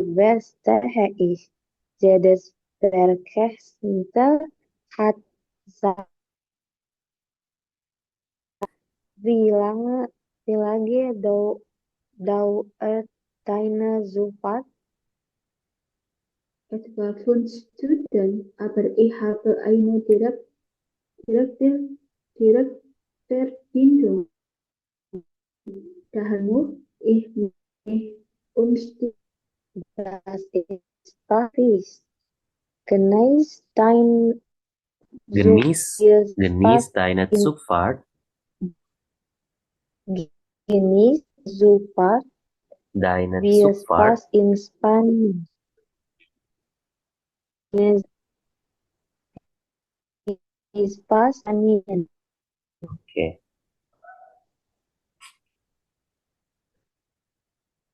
beste ist, jedes Verkehrsmittel hat wie lange dauert deine Zugfahrt?
Etwa 5 Stunden, aber ich habe eine Direktverbindung. Daher muss ich mich umsteigen.
Das ist praktisch. Genieß deine
Genieß deine Zugfahrt.
Genieß Zugfahrt.
Deine
Viel
Zugfahrt.
Spaß in Spanien. Viel Spaß Spanien.
Oke.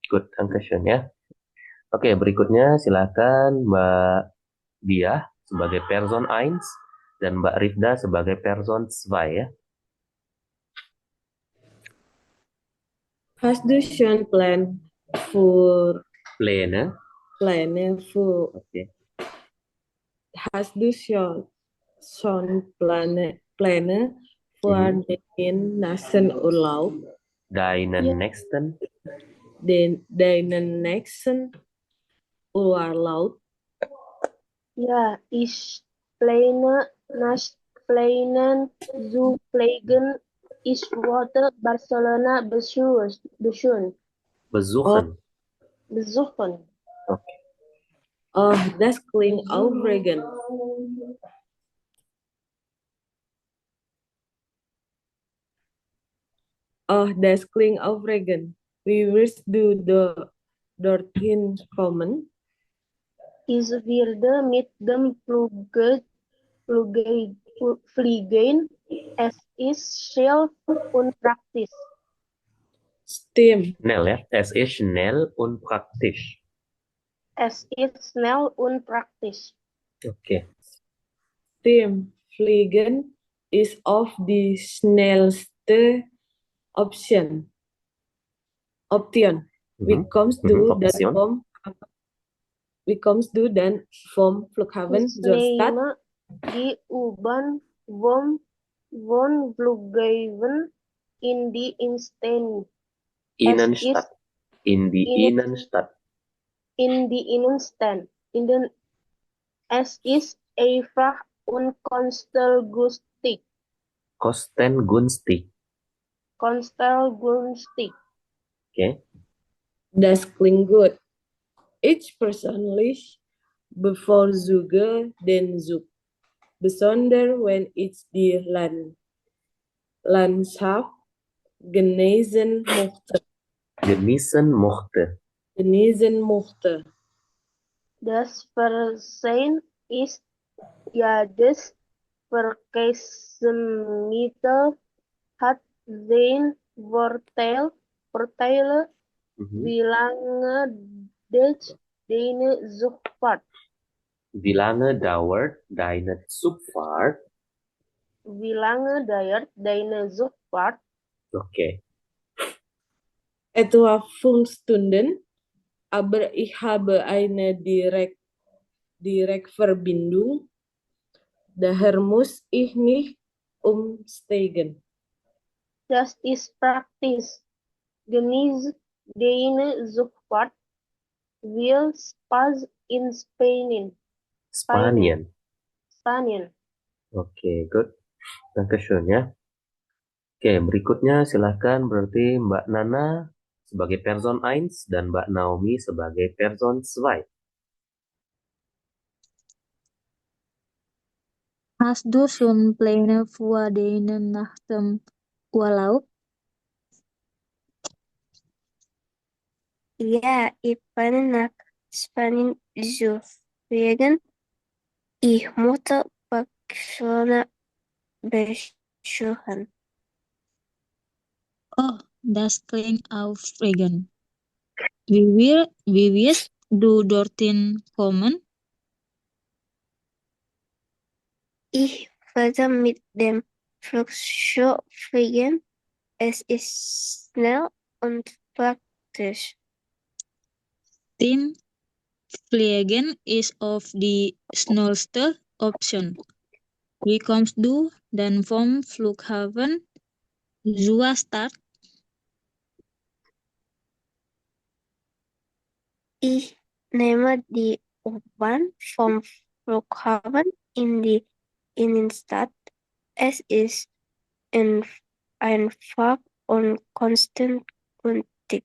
Good, Dankeschön ya. Oke, berikutnya silakan Mbak Diah sebagai Person 1 dan Mbak Rifda sebagai Person 2 ya.
Hast du schon Plan für
Pläne.
Okay. Hast du schon Pläne für den nächsten Urlaub?
Deinen nächsten
Deinen nächsten Urlaub?
Ja, ich plane zu fliegen. Ich wollte Barcelona besuchen.
Oke.
Oh, das klingt aufregend. Wie wirst du dorthin kommen?
Ich werde mit dem fliegen. Es ist schnell und praktisch.
Schnell ya. Es ist schnell und praktisch.
Es ist schnell und praktisch.
Oke.
Tim, fliegen ist oft die schnellste Option. Wie kommst du dann vom Flughafen zur
Ich
Stadt?
nehme die U-Bahn vom Flughafen in die Innenstadt.
In die Innenstadt.
Es ist einfach und kostengünstig.
Oke.
Das klingt gut. Ich persönlich bevorzuge den Zug, besonders wenn ich die Landschaft genießen möchte.
Das Versehen ist jedes Verkehrsmittel hat sein Vorteile. Wie lange dauert deine Zugfahrt?
Wie lange dauert deine Zugfahrt?
Wie lange dauert deine Zugfahrt?
Okay.
Etwa 5 Stunden, aber ich habe eine Direktverbindung. Daher muss ich nicht umsteigen.
Das ist praktisch. Genieße deine Zugfahrt. Viel Spaß in Spanien.
Spanien.
Spanien.
Oke, good. Dankeschön ya. Oke, berikutnya silahkan berarti Mbak Nana sebagai Person 1 dan Mbak Naomi sebagai Person 2.
Hast du schon Pläne für deinen nach dem Urlaub?
Ja, ich plane nach Spanien zu fliegen. Ich möchte Barcelona besuchen.
Oh, das klingt aufregend. Wie wirst du dorthin kommen?
Ich werde mit dem Flugzeug fliegen. Es ist schnell und praktisch.
Tim, Fliegen is of die snelste option. Wie kommst du dann vom Flughafen zur Stadt?
Ich nehme die U-Bahn vom Flughafen in die Innenstadt. Es ist einfach und kostengünstig.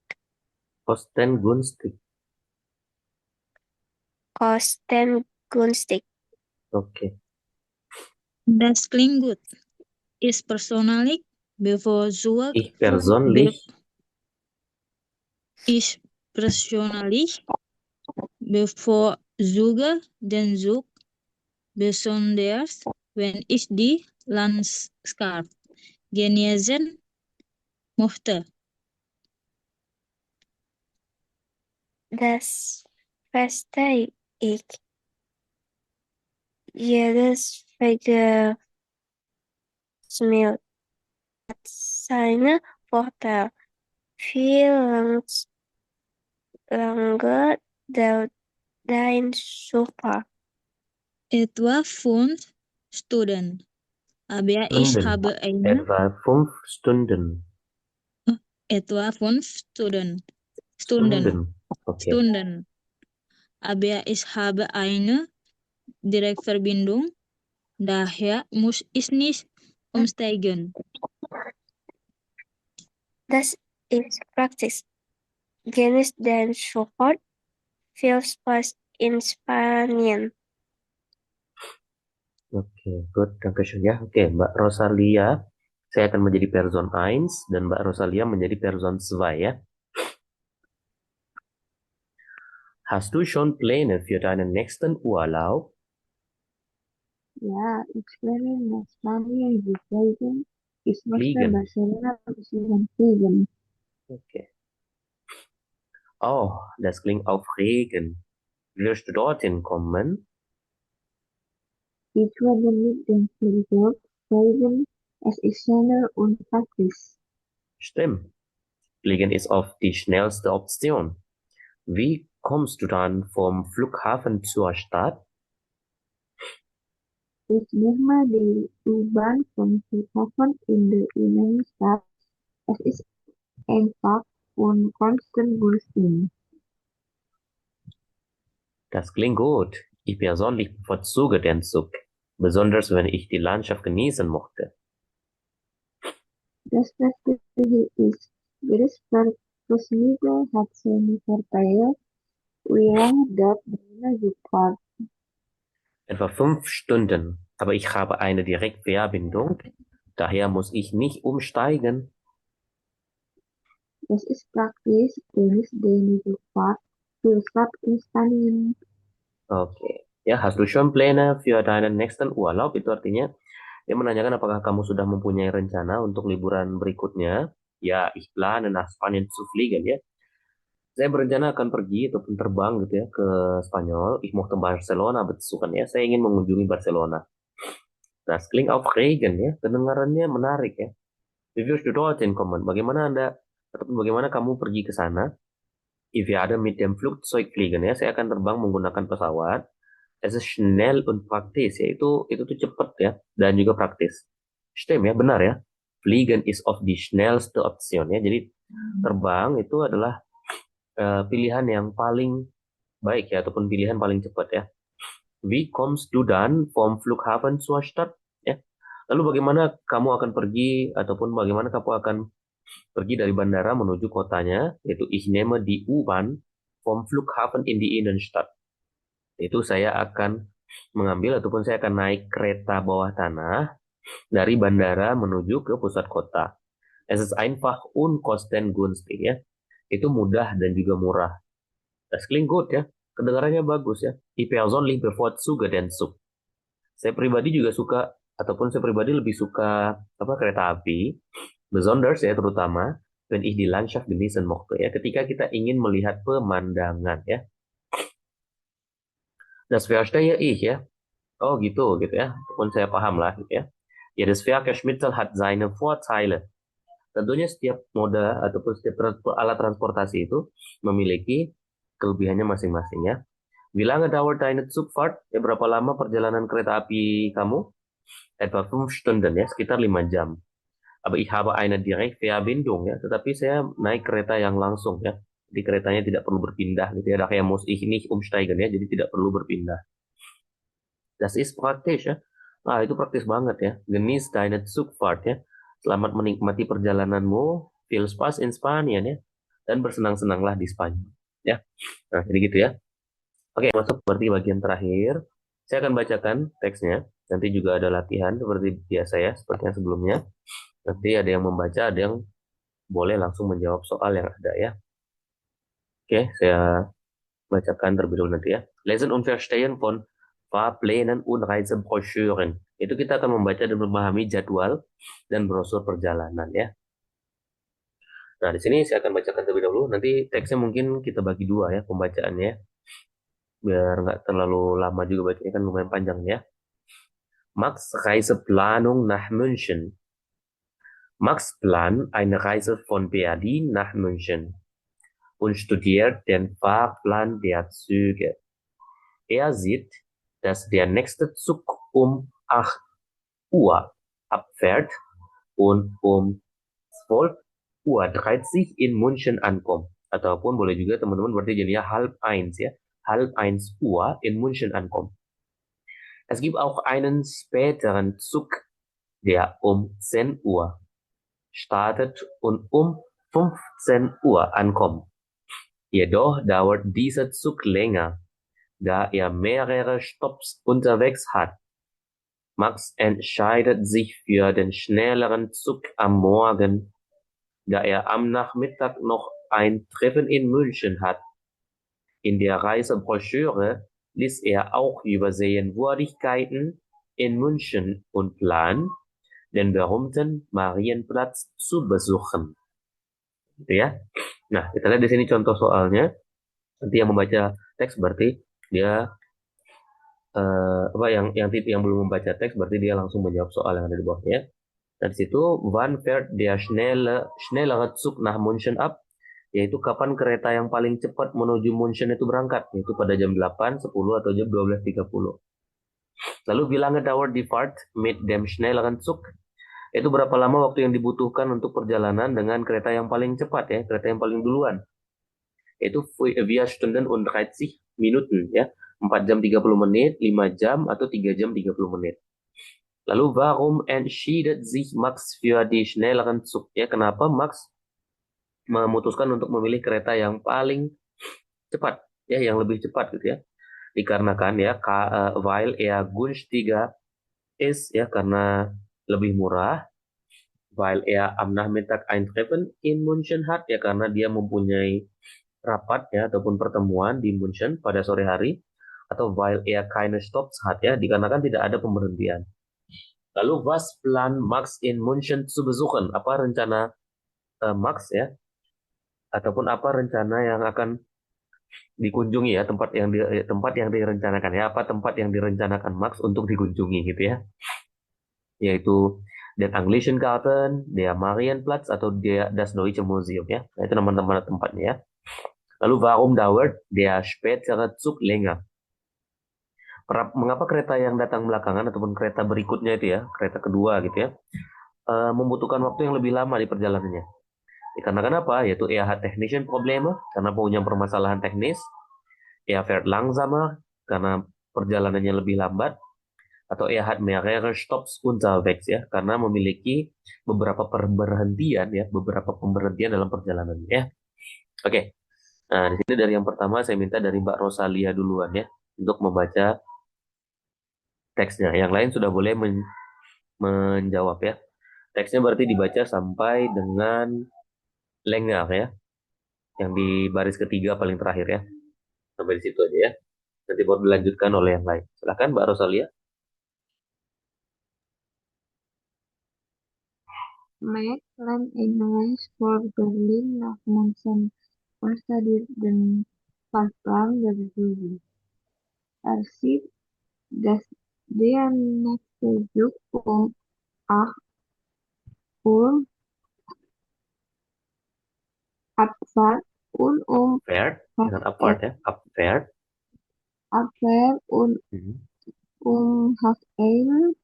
Kostengünstig.
Kostengünstig.
Oke.
Das klingt gut. Ich persönlich bevorzuge
Ich persönlich
den Zug, besonders wenn ich die Landschaft genießen möchte.
Das verstehe ich. Jedes Verkehrsmittel hat seine Vorteile. Wie lange dauert dein Zugfahrt?
Etwa 5 Stunden. Aber ich habe eine
Etwa 5 Stunden.
etwa 5 Stunden.
Oke.
Stunden. Aber ich habe eine Direktverbindung, daher muss ich nicht umsteigen.
Das ist praktisch. Genieß deinen Zugfahrt. Viel Spaß in Spanien.
Oke, good. Dankeschön ya. Oke, Mbak Rosalia, saya akan menjadi Person 1 dan Mbak Rosalia menjadi Person 2 ya. Hast du schon Pläne für deinen nächsten Urlaub?
Ja, ich plane nach Spanien zu fliegen. Ich möchte
Fliegen.
Barcelona besuchen fliegen.
Okay. Oh, das klingt aufregend. Wirst du dorthin kommen?
Ich werde mit dem Flugzeug fliegen. Es ist schnell und praktisch.
Stimmt. Fliegen ist oft die schnellste Option. Wie kommst du dann vom Flughafen zur Stadt?
Ich nehme die U-Bahn vom Flughafen in der Innenstadt. Es ist einfach und kostengünstig.
Das klingt gut. Ich persönlich bevorzuge den Zug, besonders wenn ich die Landschaft genießen möchte.
Das Beste ist, jedes Verkehrsmittel hat seine Vorteile. Wie lange dauert deine Zugfahrt?
Etwa 5 Stunden, aber ich habe eine Direktverbindung, daher muss ich nicht umsteigen.
Das ist praktisch, genieß deine Zugfahrt. Viel Spaß in Spanien.
Oke. Ya, hast du schon Pläne für deinen nächsten Urlaub? Itu artinya dia menanyakan apakah kamu sudah mempunyai rencana untuk liburan berikutnya. Ya, ich plane nach Spanien zu fliegen ya. Saya berencana akan pergi ataupun terbang gitu ya ke Spanyol. Ich möchte Barcelona besuchen ya. Saya ingin mengunjungi Barcelona. Das klingt aufregend ya. Kedengarannya menarik ya. Wie wirst du dorthin kommen? Bagaimana Anda ataupun bagaimana kamu pergi ke sana? Ich werde mit dem Flugzeug fliegen ya. Saya akan terbang menggunakan pesawat. Es ist schnell und praktis ya. Itu tuh cepat ya dan juga praktis. Stimmt ya, benar ya. Fliegen is of the schnellste Option ya. Jadi terbang itu adalah pilihan yang paling baik ya ataupun pilihan paling cepat ya. Wie kommst du dann vom Flughafen zur Stadt? Ya. Lalu bagaimana kamu akan pergi ataupun bagaimana kamu akan pergi dari bandara menuju kotanya? Yaitu ich nehme die U-Bahn vom Flughafen in die Innenstadt. Itu saya akan mengambil ataupun saya akan naik kereta bawah tanah dari bandara menuju ke pusat kota. Es ist einfach und kostengünstig ya. Itu mudah dan juga murah. Das klingt gut ya. Kedengarannya bagus ya. Ich persönlich bevorzuge den Zug. Saya pribadi juga suka ataupun saya pribadi lebih suka kereta api. Besonders ya terutama wenn ich die Landschaft genießen möchte ya. Ketika kita ingin melihat pemandangan ya. Das verstehe ich ya. Oh gitu ya. Ataupun saya paham lah gitu ya. Jedes Verkehrsmittel hat seine Vorteile. Tentunya setiap moda ataupun setiap alat transportasi itu memiliki kelebihannya masing-masing ya. Wie lange dauert deine Zugfahrt? Ya, berapa lama perjalanan kereta api kamu? Etwa 5 Stunden ya, sekitar 5 jam. Aber ich habe eine Direktverbindung ya, tetapi saya naik kereta yang langsung ya. Jadi keretanya tidak perlu berpindah gitu ya. Daher muss ich nicht umsteigen ya, jadi tidak perlu berpindah. Das ist praktisch ya. Nah, itu praktis banget ya. Genieß deine Zugfahrt ya. Selamat menikmati perjalananmu. Viel Spaß in Spanien ya. Dan bersenang-senanglah di Spanyol ya. Nah, jadi gitu ya. Oke, masuk seperti bagian terakhir. Saya akan bacakan teksnya. Nanti juga ada latihan seperti biasa ya, seperti yang sebelumnya. Nanti ada yang membaca, ada yang boleh langsung menjawab soal yang ada ya. Oke, saya bacakan terlebih dahulu nanti ya. Lesen und verstehen von Fahrplänen und Reisebroschüren. Itu kita akan membaca dan memahami jadwal dan brosur perjalanan ya. Nah, di sini saya akan bacakan terlebih dahulu. Nanti teksnya mungkin kita bagi dua ya pembacaannya. Biar nggak terlalu lama juga bacanya, kan lumayan panjang ya. Max Reiseplanung nach München. Max plant eine Reise von Berlin nach München und studiert den Fahrplan der Züge. Er sieht, dass der nächste Zug um 8 Uhr abfährt und um 12:30 Uhr in München ankommt. Ataupun boleh juga teman-teman berarti jadinya 12:30 ya. 12:30 Uhr in München ankommt. Es gibt auch einen späteren Zug, der um 10 Uhr startet und um 15 Uhr ankommt. Jedoch dauert dieser Zug länger, da er mehrere Stopps unterwegs hat. Max entscheidet sich für den schnelleren Zug am Morgen, da er am Nachmittag noch ein Treffen in München hat. In der Reisebroschüre liest er auch über Sehenswürdigkeiten in München und plant, den berühmten Marienplatz zu besuchen. Gitu ya. Nah, kita lihat di sini contoh soalnya. Nanti yang membaca teks berarti dia yang belum membaca teks berarti dia langsung menjawab soal yang ada di bawahnya. Nah, di situ wann fährt der schnellere Zug nach München ab? Yaitu kapan kereta yang paling cepat menuju München itu berangkat, yaitu pada jam 8, 10 atau jam 12:30. Lalu wie lange dauert die Fahrt mit dem schnelleren Zug? Itu berapa lama waktu yang dibutuhkan untuk perjalanan dengan kereta yang paling cepat ya, kereta yang paling duluan. Itu 4 Stunden und 30 Minuten ya, 4 jam 30 menit, 5 jam atau 3 jam 30 menit. Lalu warum entscheidet sich Max für die schnelleren Zug? Ya, kenapa Max memutuskan untuk memilih kereta yang paling cepat ya, yang lebih cepat gitu ya? Dikarenakan ya weil er günstiger ist ya, karena lebih murah, weil er am Nachmittag ein Treffen in München hat ya, karena dia mempunyai rapat ya ataupun pertemuan di München pada sore hari, atau weil keine Stopps hat ya, dikarenakan tidak ada pemberhentian. Lalu was plan Max in München zu besuchen? Apa rencana Max ya, ataupun apa rencana yang akan dikunjungi ya, tempat yang direncanakan ya, apa tempat yang direncanakan Max untuk dikunjungi gitu ya, yaitu Den Englischen Garten, der Marienplatz atau das Deutsche Museum ya. Nah, itu nama-nama tempatnya ya. Lalu warum dauert der spätere Zug länger? Mengapa kereta yang datang belakangan ataupun kereta berikutnya itu ya, kereta kedua gitu ya, membutuhkan waktu yang lebih lama di perjalanannya? Dikarenakan apa? Yaitu hat technischen Probleme, karena punya permasalahan teknis. Fährt langsamer, karena perjalanannya lebih lambat. Atau hat mehrere Stopps unterwegs ya, karena memiliki beberapa pemberhentian ya, beberapa pemberhentian dalam perjalanannya ya. Oke. Nah, di sini dari yang pertama saya minta dari Mbak Rosalia duluan ya untuk membaca teksnya. Yang lain sudah boleh menjawab ya. Teksnya berarti dibaca sampai dengan lengah ya, yang di baris ketiga paling terakhir ya. Sampai di situ aja ya. Nanti baru dilanjutkan oleh yang lain. Silakan Mbak Rosalia.
Max land in Reis for Berlin nach München und studied den Fahrplan der Züge. Sieht, dass der nächste Zug um 8 Uhr abfährt und
Fährt, dengan abfahrt ya,
abfährt und halb 1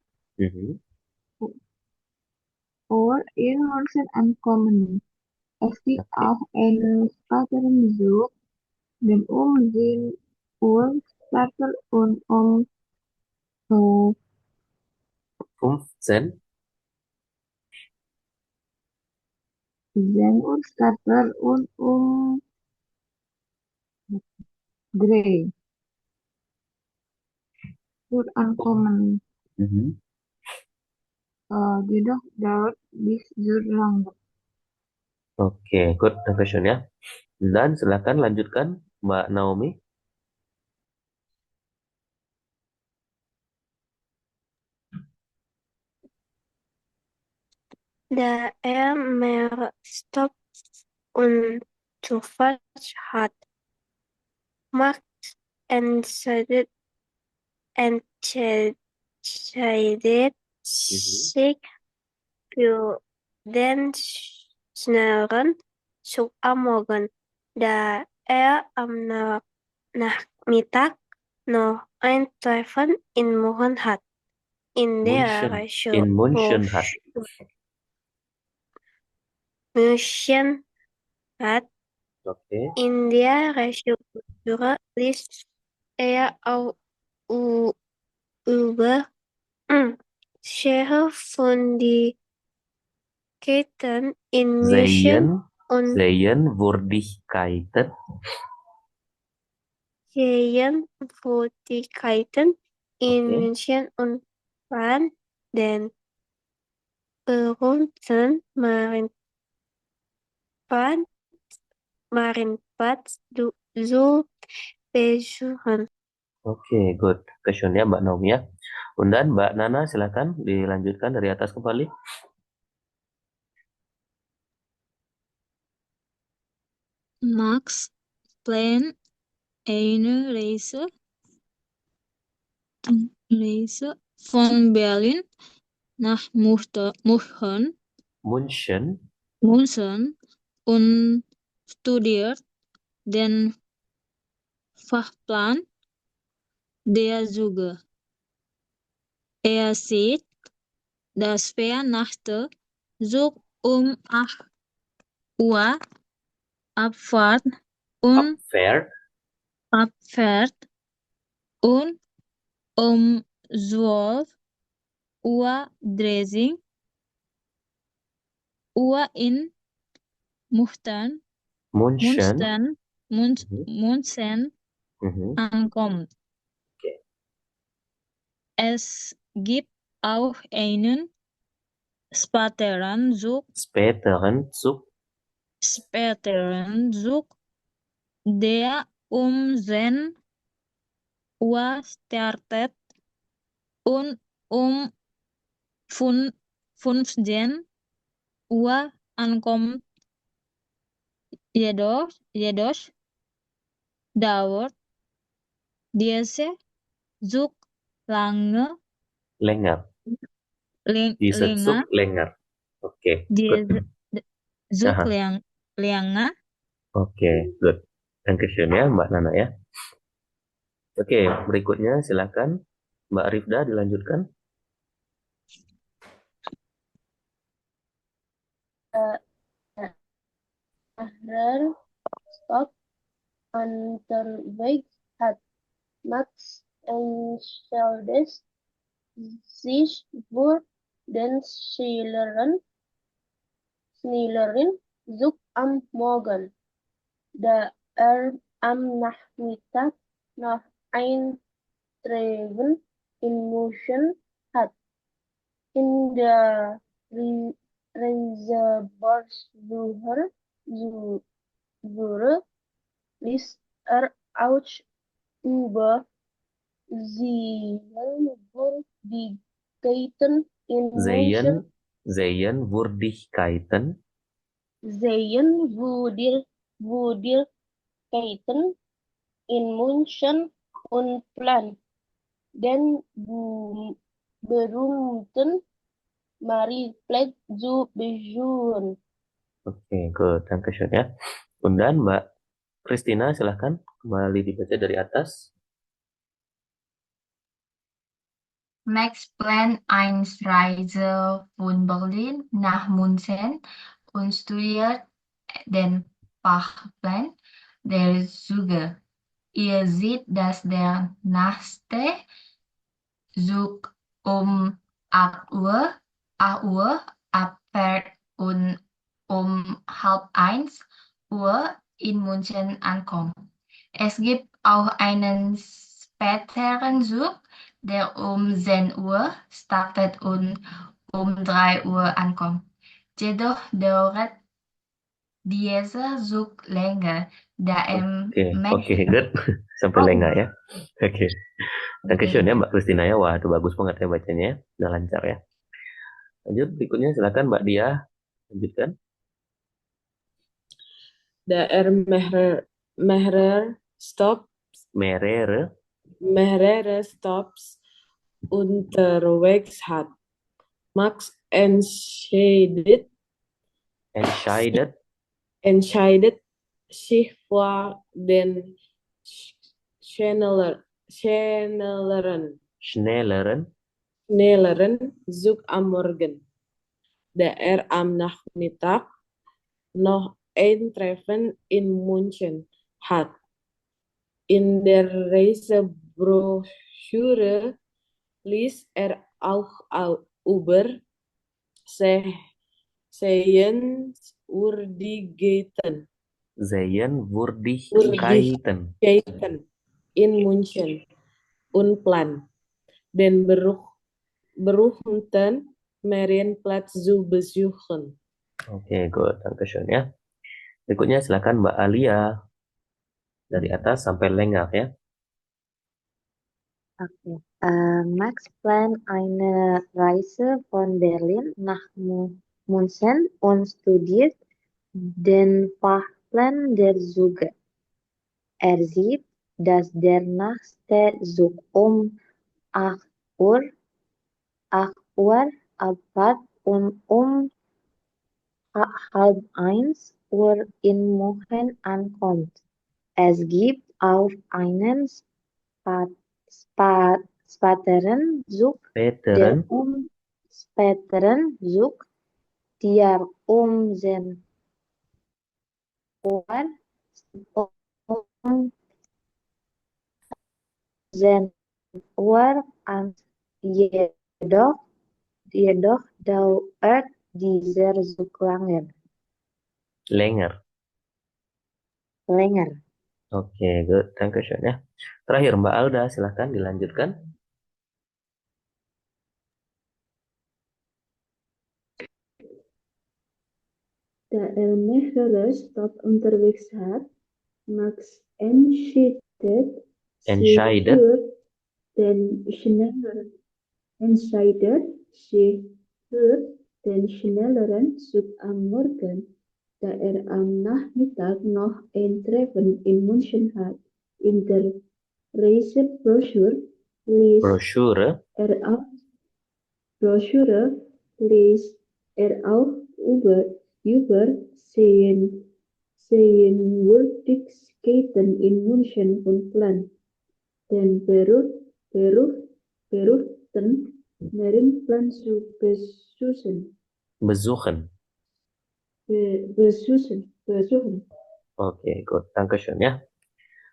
Uhr in München ankommen. Es gibt auch einen späteren Zug, den um 10 Uhr startet und um
15
10 Uhr startet und um 3 Uhr ankommen. Jedoch dauert bis zur Langweilig.
Oke, good question ya. Dan silakan lanjutkan Mbak Naomi.
Der mehr Stopps und Zufall hat. Max entscheidet sich für den schnelleren Zug am Morgen, da er am Nachmittag noch ein Treffen in München hat. In der München hat.
Okay.
In der Recherche liest er auch über Schere von die Ketten in München und
Sehenswürdigkeiten
in München und Bern, den berühmten Marienplatz zu besuchen.
Oke, good. Questionnya Mbak Naomi ya. Dan Mbak Nana silakan dilanjutkan dari atas kembali.
Max plan eine Reise von Berlin nach München und studiert den Fahrplan der Züge. Er sieht, dass der nächste Zug um 8 Uhr abfährt und um 12:30 Uhr in München ankommt.
Okay.
Es gibt auch einen späteren Zug, der um 10 startet und 15 Uhr ankommt, jedoch dauert diese Zug
Länger.
länger.
Diese Zug länger. Oke, good.
Diese Zug
Aha.
länger.
Oke, good. Dankeschön ya Mbak Nana ya. Oke, berikutnya silakan Mbak Rifda dilanjutkan.
Mehrer stop unterwegs hat Max entscheidet sich für den schnelleren Zug am Morgen, da am Nachmittag noch ein Treffen in München hat. In der Reservationssuche ließ auch über Sehenswürdigkeiten in München
Sehenswürdigkeiten
und Plan den berühmten Mariplex zu besuchen.
Oke, good. Dankeschön ya. Kemudian Mbak Christina silahkan kembali dibaca dari atas.
Max plant eine Reise von Berlin nach München und studiert den Fahrplan der Züge. Ihr seht, dass der nächste Zug um 8 Uhr abfährt und um halb 1 Uhr in München ankommt. Es gibt auch einen späteren Zug, der um 10 Uhr startet und um 3 Uhr ankommt. Jedoch dauert dieser Zug länger, da
Oke, good. Sampai lengah ya. Oke. Dankeschön ya Mbak Christina ya. Wah, itu bagus banget ya bacanya ya. Udah lancar ya. Lanjut, berikutnya silakan Mbak Dia. Lanjutkan.
Der Mehrer Stops unterwegs hat. Max entscheidet sich für den schnelleren Zug am Morgen, da am Nachmittag noch ein Treffen in München hat. In der Reisebroschüre liest auch über Sehenswürdigkeiten in München und Plan, den berühmten Marienplatz zu besuchen.
Oke, good. Dankeschön ya. Berikutnya silakan Mbak Alia. Dari atas sampai lengah ya.
Okay. Max plant eine Reise von Berlin nach München und studiert den Fahrplan der Züge. Er sieht, dass der nächste Zug um 8 Uhr abfährt und um halb 1 Uhr in München ankommt. Es gibt auch einen späteren Zug, der um 10 Uhr an. Jedoch dauert dieser Zug länger.
Oke, good. Dankeschön ya. Terakhir Mbak Alda, silahkan dilanjutkan.
Der Mehrer Stopp unterwegs hat, Max entscheidet
Sie
Entscheidet.
hört den schnelleren Zug am Morgen, da am Nachmittag noch ein Treffen in München hat. In der Reisebroschüre ließ
Broschüre.
er auch, Broschüre ließ er auch über Sehenswürdigkeiten in München und Plan, den berühmten Marienplatz zu
Besuchen.
besuchen.
Oke, good. Dankeschön ya.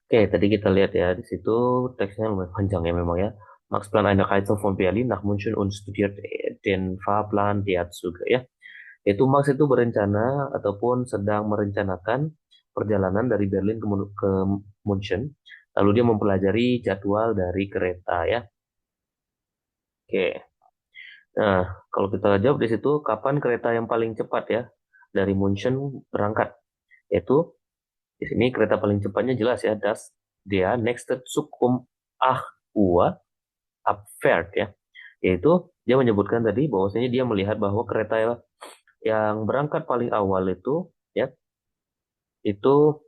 Oke, tadi kita lihat ya, di situ teksnya lumayan panjang ya memang ya. Max Planck eine Reise von Berlin nach München und studiert den Fahrplan der Züge ya. Yaitu Max itu berencana ataupun sedang merencanakan perjalanan dari Berlin ke München. Lalu dia mempelajari jadwal dari kereta ya. Oke. Nah, kalau kita jawab di situ, kapan kereta yang paling cepat ya dari München berangkat? Yaitu di sini kereta paling cepatnya jelas ya, das der nächste Zug 8 Uhr abfährt ya. Yaitu dia menyebutkan tadi bahwasanya dia melihat bahwa kereta yang berangkat paling awal itu ya, itu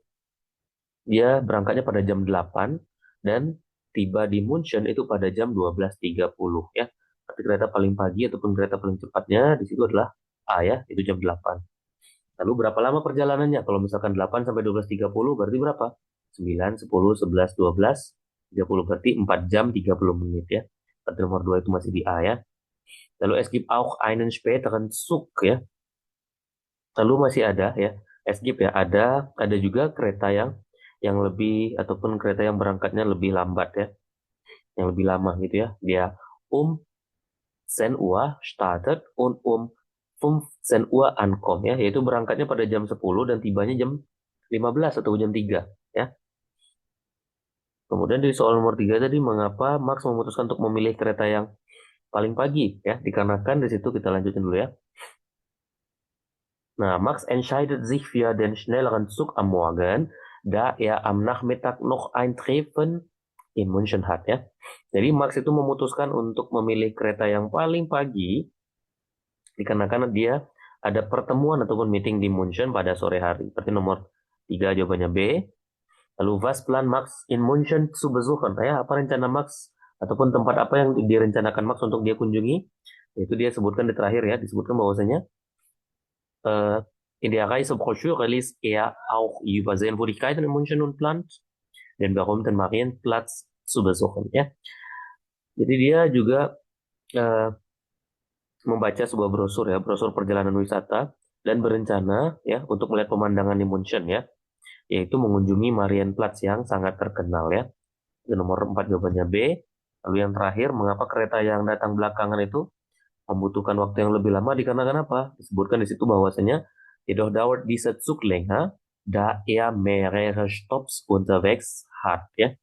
dia berangkatnya pada jam 8 dan tiba di München itu pada jam 12.30 ya. Tapi kereta paling pagi ataupun kereta paling cepatnya di situ adalah A ya, itu jam 8. Lalu berapa lama perjalanannya? Kalau misalkan 8 sampai 12.30 berarti berapa? 9, 10, 11, 12, 30 berarti 4 jam 30 menit ya. Berarti nomor 2 itu masih di A ya. Lalu es gibt auch einen späteren Zug ya. Lalu masih ada ya. Es gibt ya, ada juga kereta yang lebih ataupun kereta yang berangkatnya lebih lambat ya. Yang lebih lama gitu ya. Dia 10 Uhr startet und 15 Uhr ankommt ya, yaitu berangkatnya pada jam 10 dan tibanya jam 15 atau jam 3 ya. Kemudian di soal nomor 3 tadi, mengapa Max memutuskan untuk memilih kereta yang paling pagi ya? Dikarenakan di situ kita lanjutin dulu ya. Nah, Max entscheidet sich für den schnelleren Zug am Morgen, da am Nachmittag noch ein Treffen in München hat ya. Jadi Max itu memutuskan untuk memilih kereta yang paling pagi dikarenakan dia ada pertemuan ataupun meeting di München pada sore hari. Berarti nomor 3 jawabannya B. Lalu was plan Max in München zu besuchen? Ya, apa rencana Max ataupun tempat apa yang direncanakan Max untuk dia kunjungi? Itu dia sebutkan di terakhir ya, disebutkan bahwasanya in der Reisebroschüre liest er auch über Sehenswürdigkeiten in München und plant den berühmten Marienplatz zu besuchen ya. Jadi dia juga membaca sebuah brosur ya, brosur perjalanan wisata dan berencana ya untuk melihat pemandangan di München ya, yaitu mengunjungi Marienplatz yang sangat terkenal ya. Itu nomor 4 jawabannya B. Lalu yang terakhir, mengapa kereta yang datang belakangan itu membutuhkan waktu yang lebih lama dikarenakan apa? Disebutkan di situ bahwasanya jedoch dauert dieser Zug länger, da mehrere Stops unterwegs hat ya.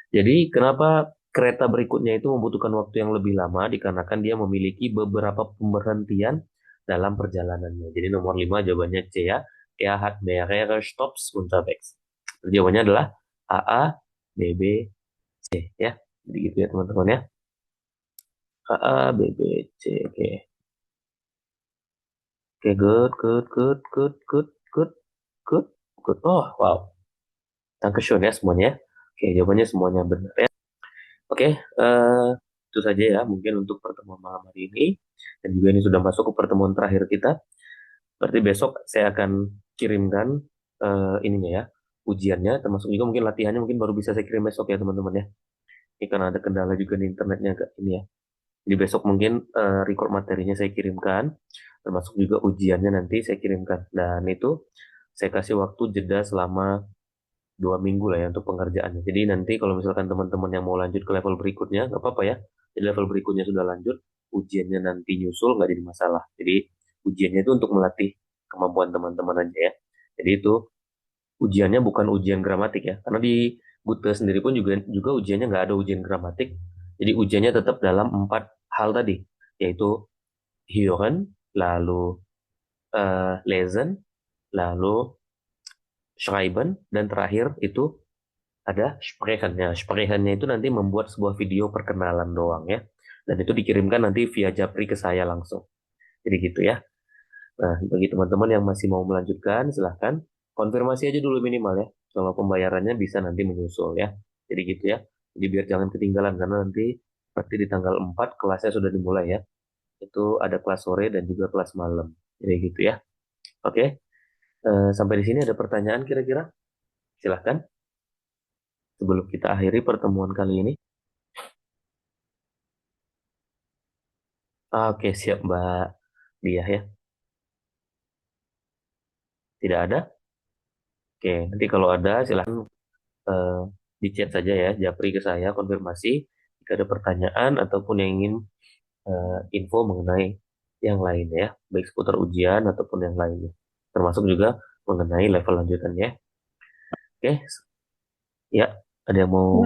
Jadi kenapa kereta berikutnya itu membutuhkan waktu yang lebih lama dikarenakan dia memiliki beberapa pemberhentian dalam perjalanannya. Jadi nomor 5 jawabannya C ya. Hat mehrere Stops unterwegs. Jawabannya adalah AA, BB, C ya. Jadi gitu ya teman-teman ya. AA, BB, C. Oke. Oke, good. Oh, wow. Dankeschön ya semuanya. Oke, jawabannya semuanya benar ya. Oke, itu saja ya mungkin untuk pertemuan malam hari ini. Dan juga ini sudah masuk ke pertemuan terakhir kita. Berarti besok saya akan kirimkan ininya ya, ujiannya, termasuk juga mungkin latihannya mungkin baru bisa saya kirim besok ya teman-teman ya. Ini karena ada kendala juga di internetnya agak ini ya. Jadi besok mungkin record materinya saya kirimkan, termasuk juga ujiannya nanti saya kirimkan. Dan itu saya kasih waktu jeda selama 2 minggu lah ya untuk pengerjaannya. Jadi nanti kalau misalkan teman-teman yang mau lanjut ke level berikutnya, nggak apa-apa ya. Jadi level berikutnya sudah lanjut, ujiannya nanti nyusul nggak jadi masalah. Jadi ujiannya itu untuk melatih kemampuan teman-teman aja ya. Jadi itu ujiannya bukan ujian gramatik ya. Karena di Gute sendiri pun juga ujiannya nggak ada ujian gramatik. Jadi ujiannya tetap dalam 4 hal tadi, yaitu hören, lalu lesen, lalu schreiben, dan terakhir itu ada sprechen ya. Sprechennya itu nanti membuat sebuah video perkenalan doang ya. Dan itu dikirimkan nanti via Japri ke saya langsung. Jadi gitu ya. Nah, bagi teman-teman yang masih mau melanjutkan, silahkan konfirmasi aja dulu minimal ya. Kalau pembayarannya bisa nanti menyusul ya. Jadi gitu ya. Jadi biar jangan ketinggalan karena nanti di tanggal 4 kelasnya sudah dimulai ya. Itu ada kelas sore dan juga kelas malam. Jadi gitu ya. Oke. Sampai di sini ada pertanyaan kira-kira? Silahkan. Sebelum kita akhiri pertemuan kali ini. Oke, siap Mbak Dia ya. Tidak ada? Oke, nanti kalau ada silahkan eh, di chat saja ya, Japri ke saya konfirmasi jika ada pertanyaan ataupun yang ingin info mengenai yang lain ya, baik seputar ujian ataupun yang lainnya, termasuk juga mengenai level lanjutannya. Oke, ya, ada yang mau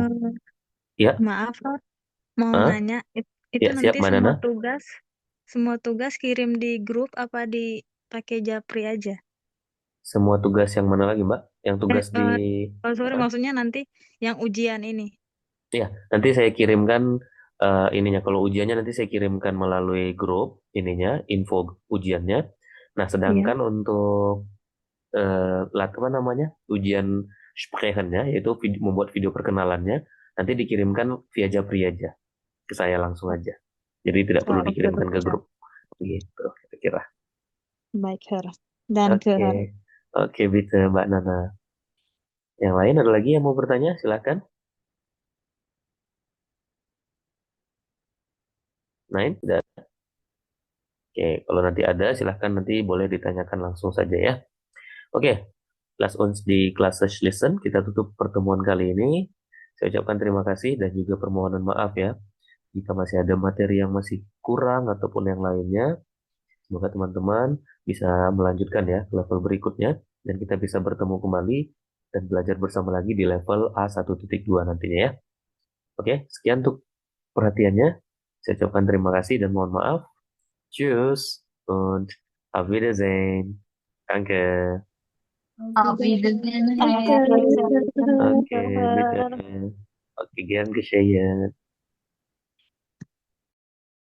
ya?
Maaf, Lord. Mau
Hah?
nanya, itu
Ya, siap
nanti
Mbak Nana.
semua tugas kirim di grup apa dipakai Japri aja?
Semua tugas yang mana lagi Mbak? Yang tugas di
Oh, sorry,
Hah?
maksudnya nanti yang ujian ini.
Ya, nanti saya kirimkan ininya. Kalau ujiannya nanti saya kirimkan melalui grup ininya, info ujiannya. Nah,
Iya.
sedangkan untuk apa namanya ujian Sprechennya, yaitu membuat video perkenalannya, nanti dikirimkan via Japri aja ke saya langsung aja. Jadi tidak perlu
Oh, oke,
dikirimkan ke
oke.
grup. Gitu, kira-kira.
Baik, Her. Dan ke
Oke,
Her.
oke, bisa Mbak Nana. Yang lain ada lagi yang mau bertanya? Silakan. Nain, tidak. Oke, kalau nanti ada, silahkan nanti boleh ditanyakan langsung saja ya. Oke, Kelas Uns di kelas Listen, kita tutup pertemuan kali ini. Saya ucapkan terima kasih dan juga permohonan maaf ya. Jika masih ada materi yang masih kurang ataupun yang lainnya, semoga teman-teman bisa melanjutkan ya ke level berikutnya dan kita bisa bertemu kembali dan belajar bersama lagi di level A1.2 nantinya ya. Oke, sekian untuk perhatiannya. Saya ucapkan terima kasih dan mohon maaf. Tschüss und auf Wiedersehen. Danke.
Auf Wiedersehen,
Oke,
Herr.
Oke, bitte. Oke, gern geschehen.